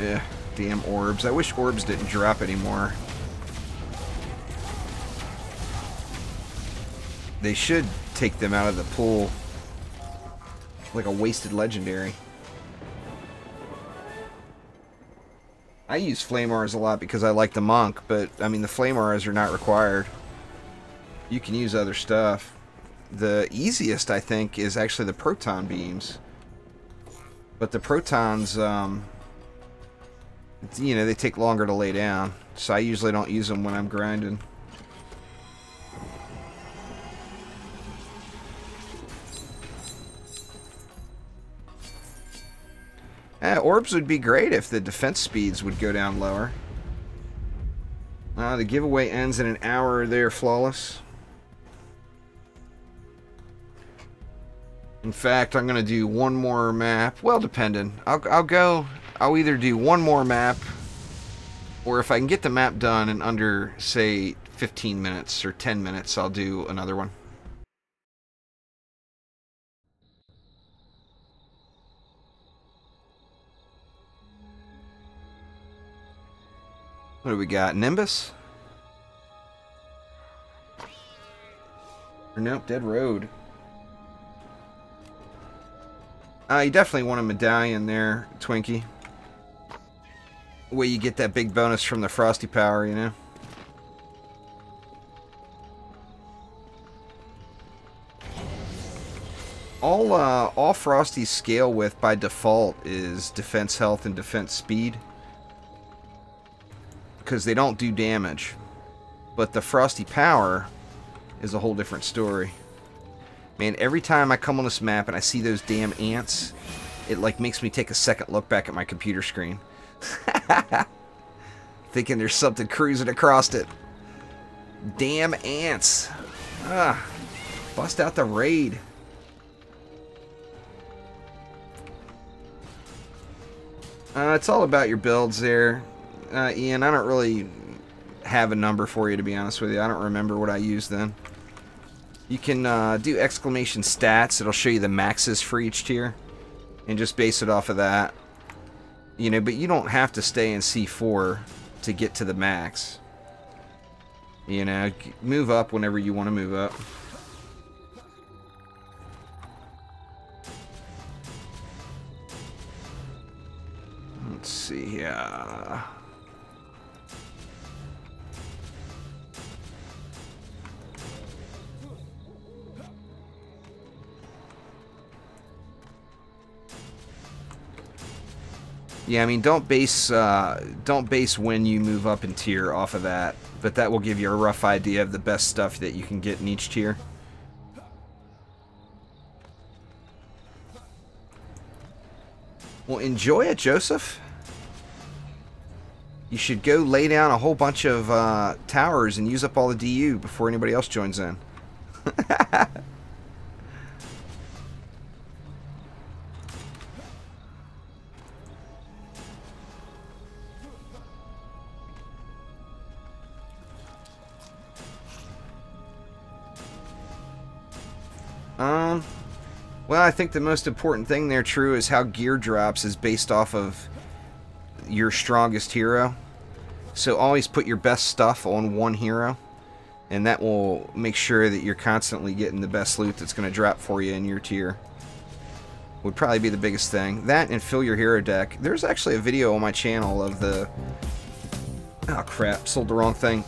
Yeah, damn orbs. I wish orbs didn't drop anymore. They should take them out of the pool. Like a wasted legendary. I use flame auras a lot because I like the monk, but I mean the flame auras are not required. You can use other stuff. The easiest, I think, is actually the proton beams. But the protons, you know, they take longer to lay down. So I usually don't use them when I'm grinding. Orbs would be great if the defense speeds would go down lower. The giveaway ends in an hour there, Flawless. In fact, I'm going to do one more map. Well, depending. I'll either do one more map, or if I can get the map done in under, say, 15 minutes or 10 minutes, I'll do another one. What do we got? Nimbus? Or nope, Dead Road. You definitely want a medallion there, Twinkie. Where you get that big bonus from the Frosty Power, you know? All Frosty's scale with by default is defense health and defense speed. Because they don't do damage. But the Frosty Power is a whole different story. Man, every time I come on this map and I see those damn ants, it like makes me take a second look back at my computer screen. Thinking there's something cruising across it. Damn ants. Bust out the raid. It's all about your builds there. Ian, I don't really have a number for you, to be honest with you. I don't remember what I used then. You can do exclamation stats. It'll show you the maxes for each tier. And just base it off of that. You know, but you don't have to stay in C4 to get to the max. You know, move up whenever you want to move up. Let's see here. Yeah, I mean, don't base when you move up in tier off of that, but that will give you a rough idea of the best stuff that you can get in each tier. Well, enjoy it, Joseph. You should go lay down a whole bunch of towers and use up all the DU before anybody else joins in. Well, I think the most important thing there, True, is how gear drops is based off of your strongest hero. So always put your best stuff on one hero, and that will make sure that you're constantly getting the best loot that's going to drop for you in your tier. Would probably be the biggest thing. That and fill your hero deck. There's actually a video on my channel of the... Oh crap, sold the wrong thing.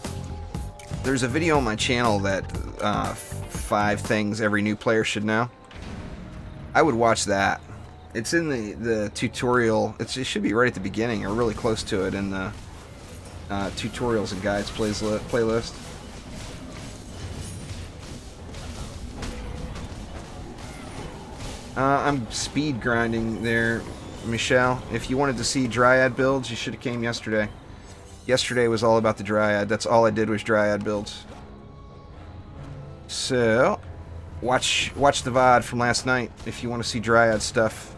There's a video on my channel that 5 things every new player should know. I would watch that. It's in the tutorial. It should be right at the beginning or really close to it in the tutorials and guides playlist. I'm speed grinding there, Michelle. If you wanted to see Dryad builds, you should have came yesterday. Yesterday was all about the Dryad. That's all I did was Dryad builds. So, watch the VOD from last night if you want to see Dryad stuff.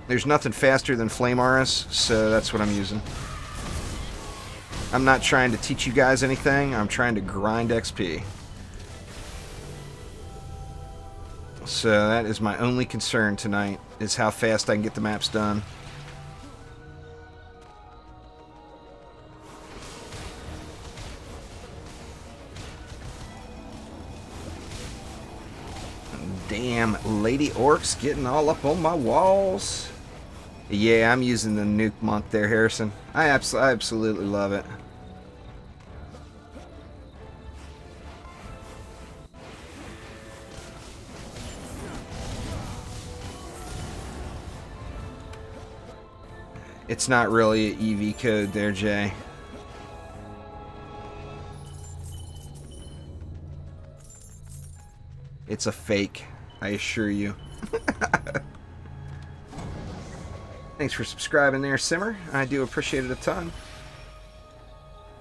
There's nothing faster than Flame Auras, so that's what I'm using. I'm not trying to teach you guys anything. I'm trying to grind XP. So that is my only concern tonight, is how fast I can get the maps done. Damn, Lady Orcs getting all up on my walls. Yeah, I'm using the nuke monk there, Harrison. I absolutely love it. It's not really an EV code there, Jay. It's a fake, I assure you. Thanks for subscribing there, Simmer. I do appreciate it a ton.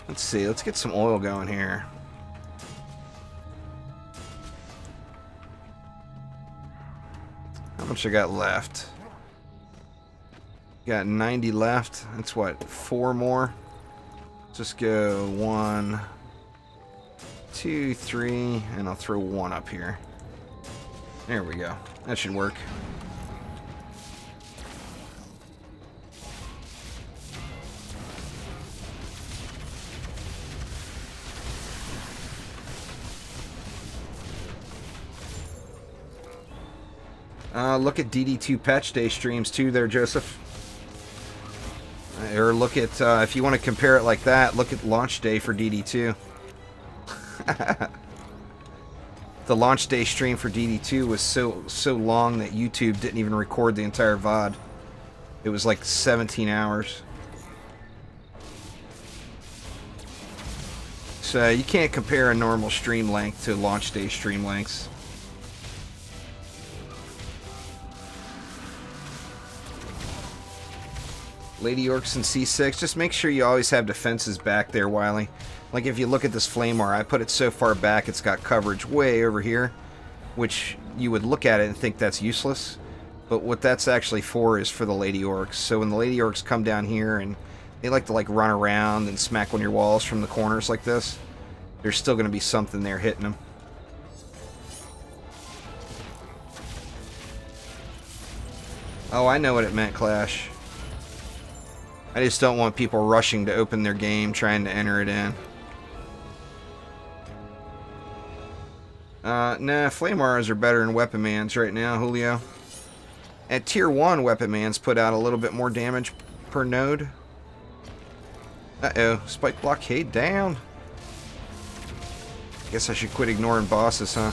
Let's see, let's get some oil going here. How much I got left? Got 90 left. That's what, 4 more? Just go 1, 2, 3, and I'll throw 1 up here. There we go. That should work. Look at DD2 patch day streams too there, Joseph. Or look at, if you want to compare it like that, look at launch day for DD2. The launch day stream for DD2 was so long that YouTube didn't even record the entire VOD. It was like 17 hours. So you can't compare a normal stream length to launch day stream lengths. Lady Orcs and C6, just make sure you always have defenses back there, Wiley. Like if you look at this Flamar, I put it so far back it's got coverage way over here, which you would look at it and think that's useless. But what that's actually for is for the Lady Orcs. So when the Lady Orcs come down here and they like to run around and smack on your walls from the corners like this, there's still going to be something there hitting them. Oh, I know what it meant, Clash. I just don't want people rushing to open their game, trying to enter it in. Nah, Flamears are better than Weapon Mans right now, Julio. At Tier 1, Weapon Mans put out a little bit more damage per node. Uh-oh, Spike Blockade down. Guess I should quit ignoring bosses, huh?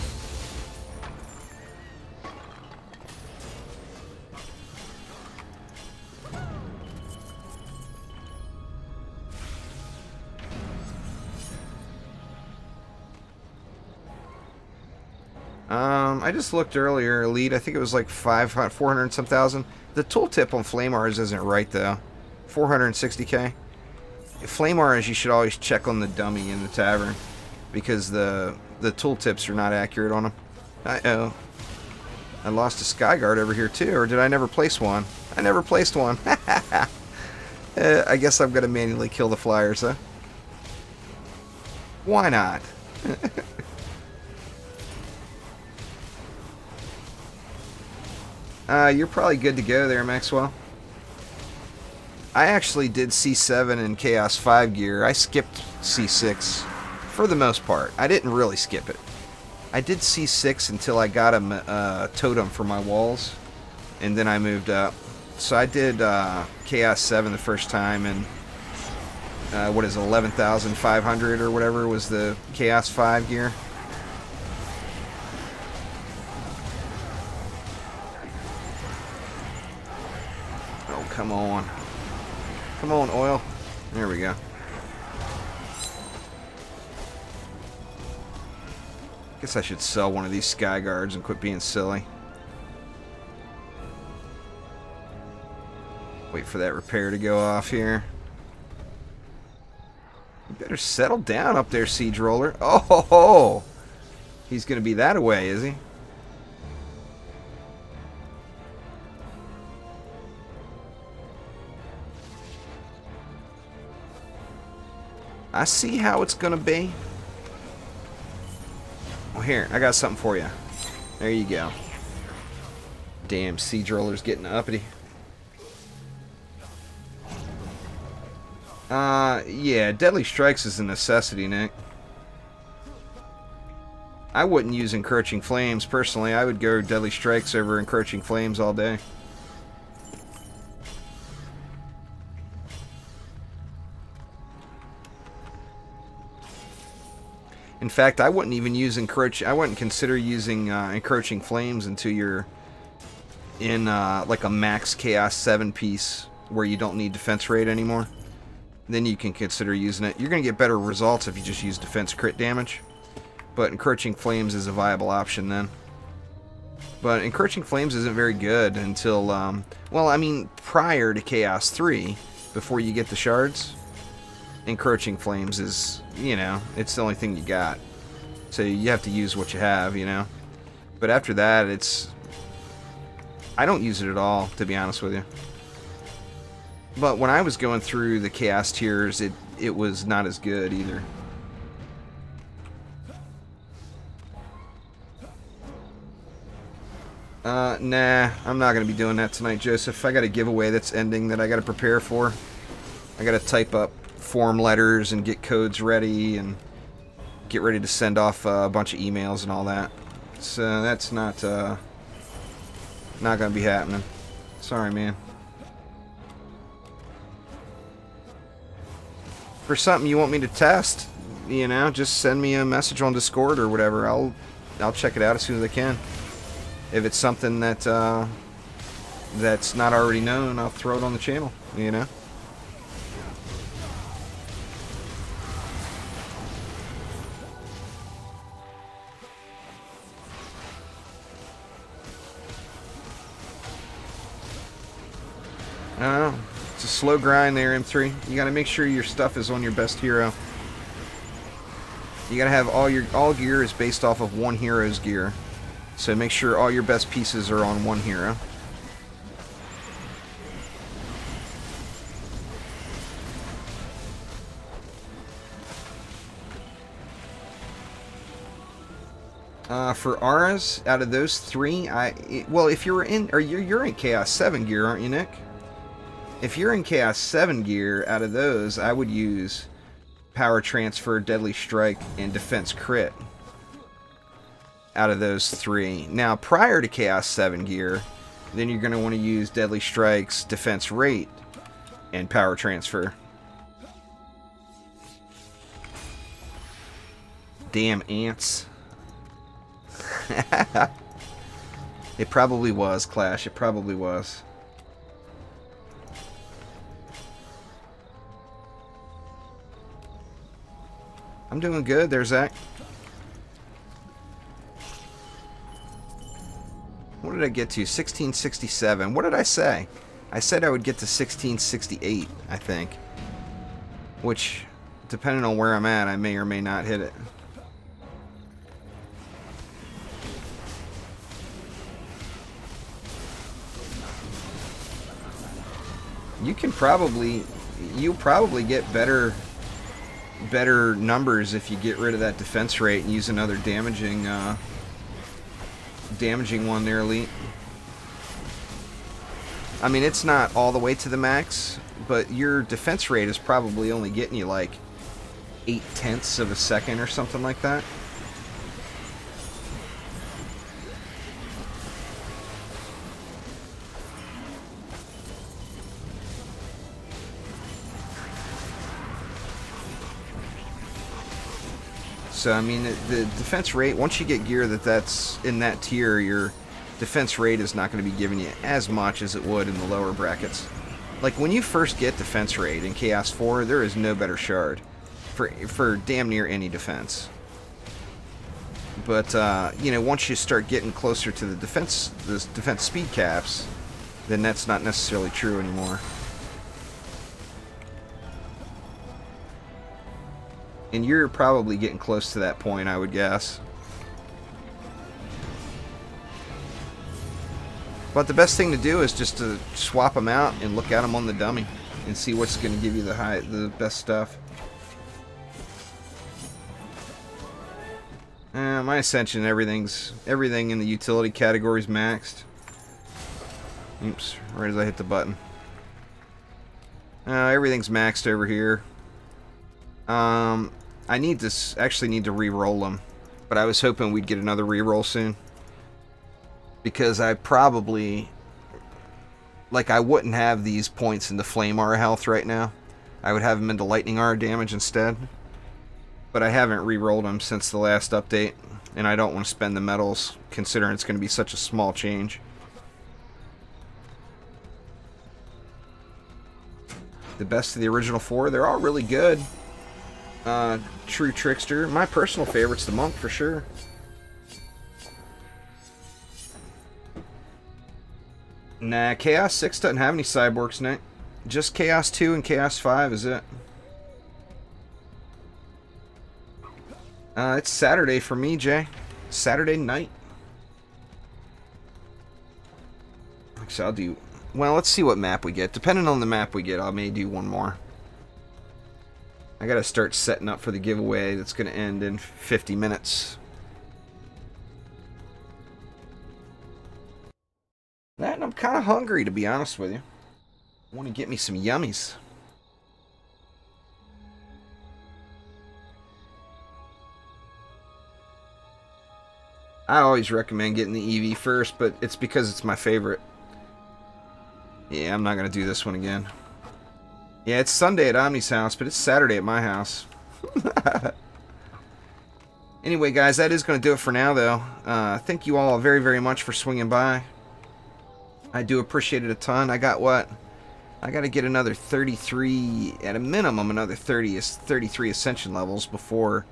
I just looked earlier, Elite, I think it was like 400 some thousand. The tooltip on Flamars isn't right though. 460k. Flamars, you should always check on the dummy in the tavern because the tooltips are not accurate on them. Uh-oh. I lost a Skyguard over here too, or did I never place one? I never placed one. I guess I'm gonna manually kill the flyers, huh? Why not? You're probably good to go there, Maxwell. I actually did C7 and Chaos 5 gear. I skipped C6 for the most part. I didn't really skip it. I did C6 until I got a totem for my walls, and then I moved up. So I did Chaos 7 the first time, and what is it, 11,500 or whatever was the Chaos 5 gear. Come on. Come on, oil. There we go. Guess I should sell one of these Sky Guards and quit being silly. Wait for that repair to go off here. You better settle down up there, Siege Roller. Oh, ho, ho. He's going to be that away, is he? I see how it's gonna be. Well, here, I got something for you. There you go. Damn, Siege Roller's getting uppity. Yeah, Deadly Strikes is a necessity, Nick. I wouldn't use Encroaching Flames, personally. I would go Deadly Strikes over Encroaching Flames all day. In fact, I wouldn't even use I wouldn't consider using encroaching flames until you're in like a max chaos 7 piece where you don't need defense rate anymore. Then you can consider using it. You're going to get better results if you just use defense crit damage. But encroaching flames is a viable option then. But encroaching flames isn't very good until, well, I mean, prior to Chaos 3, before you get the shards, encroaching flames is, you know, it's the only thing you got. So you have to use what you have, you know. But after that, it's... I don't use it at all, to be honest with you. But when I was going through the Chaos tiers, it was not as good either. Nah, I'm not going to be doing that tonight, Joseph. I got a giveaway that's ending that I got to prepare for. I got to type up form letters and get codes ready and get ready to send off a bunch of emails and all that. So that's not going to be happening. Sorry, man. For something you want me to test, you know, just send me a message on Discord or whatever. I'll check it out as soon as I can. If it's something that that's not already known, I'll throw it on the channel, you know. I don't know. It's a slow grind there, M3. You got to make sure your stuff is on your best hero. You got to have all gear is based off of one hero's gear. So make sure all your best pieces are on one hero. For auras, out of those three, well, if you're in, or you're in Chaos 7 gear, aren't you, Nick? If you're in Chaos 7 gear, out of those, I would use Power Transfer, Deadly Strike, and Defense Crit. Out of those three. Now, prior to Chaos 7 gear, then you're going to want to use Deadly Strikes, Defense Rate, and Power Transfer. Damn ants. It probably was, Clash. It probably was. I'm doing good there, Zach. What did I get to? 1667. What did I say? I said I would get to 1668, I think. Which, depending on where I'm at, I may or may not hit it. You'll probably get better numbers if you get rid of that defense rate and use another damaging one there, Elite. I mean, it's not all the way to the max, but your defense rate is probably only getting you like 0.8 of a second or something like that. So, I mean, the defense rate, once you get gear that's in that tier, your defense rate is not going to be giving you as much as it would in the lower brackets. Like, when you first get defense rate in Chaos 4, there is no better shard for damn near any defense. But, you know, once you start getting closer to the defense speed caps, then that's not necessarily true anymore. And you're probably getting close to that point, I would guess. But the best thing to do is just to swap them out and look at them on the dummy and see what's going to give you the best stuff. My Ascension, everything in the utility category is maxed. Oops, right as I hit the button. Everything's maxed over here. I actually need to re-roll them, but I was hoping we'd get another re-roll soon, because I probably, like, I wouldn't have these points in the flame aura health right now. I would have them into lightning aura damage instead. but I haven't re-rolled them since the last update, and I don't want to spend the medals considering it's going to be such a small change. The best of the original 4, they're all really good. True Trickster, my personal favorite's the Monk for sure. Nah, Chaos 6 doesn't have any cyborgs, Nick. Just Chaos 2 and Chaos 5 is it. It's Saturday for me, Jay. Saturday night. So I'll do... Well, let's see what map we get. Depending on the map we get, I may do one more. I gotta start setting up for the giveaway that's gonna end in 50 minutes. That, and I'm kind of hungry, to be honest with you. I want to get me some yummies. I always recommend getting the EV first, but it's because it's my favorite. Yeah, I'm not going to do this one again. Yeah, it's Sunday at Omni's house, but it's Saturday at my house. Anyway, guys, that is going to do it for now, though. Thank you all very, very much for swinging by. I do appreciate it a ton. I got what? I got to get another 33, at a minimum, another 33 Ascension levels before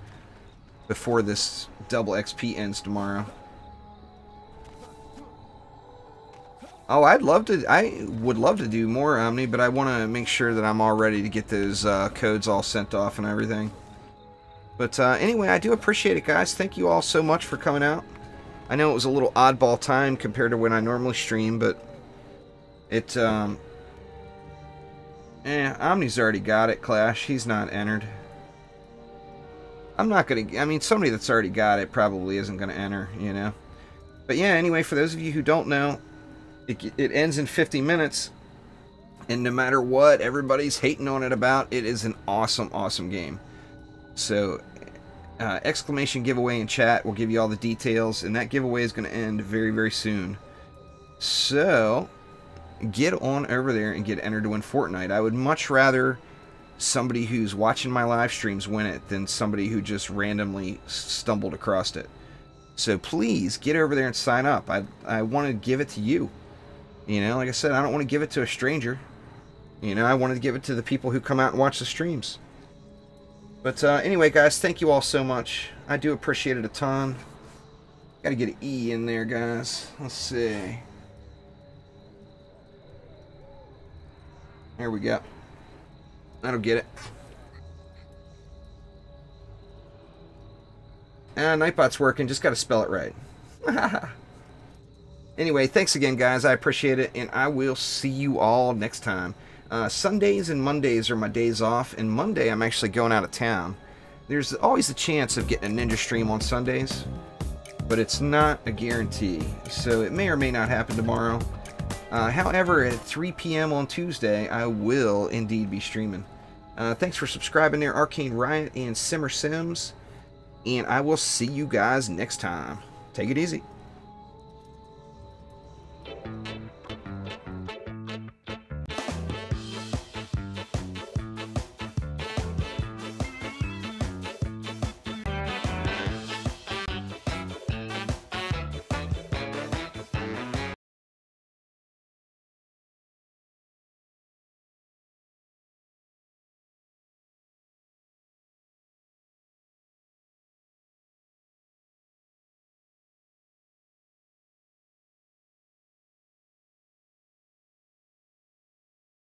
this double XP ends tomorrow. Oh, I would love to do more Omni, but I want to make sure that I'm all ready to get those codes all sent off and everything. But anyway, I do appreciate it, guys. Thank you all so much for coming out. I know it was a little oddball time compared to when I normally stream, but it, Omni's already got it, Clash. He's not entered. I'm not gonna, I mean, somebody that's already got it probably isn't gonna enter, you know. But yeah, anyway, for those of you who don't know, it ends in 50 minutes, and no matter what everybody's hating on it about, it is an awesome, awesome game. So, exclamation giveaway in chat will give you all the details, and that giveaway is going to end very, very soon. So, get on over there and get entered to win Fortnite. I would much rather somebody who's watching my live streams win it than somebody who just randomly stumbled across it. So please get over there and sign up. I want to give it to you. You know, like I said, I don't want to give it to a stranger. You know, I wanted to give it to the people who come out and watch the streams. But anyway, guys, thank you all so much. I do appreciate it a ton. Got to get an E in there, guys. Let's see. There we go. That'll get it. Nightbot's working. Just got to spell it right. Anyway, thanks again, guys. I appreciate it, and I will see you all next time. Sundays and Mondays are my days off, and Monday I'm actually going out of town. There's always a chance of getting a Ninja stream on Sundays, but it's not a guarantee, so it may or may not happen tomorrow. However, at 3 p.m. on Tuesday, I will indeed be streaming. Thanks for subscribing there, Arcane Riot and Simmer Sims, and I will see you guys next time. Take it easy.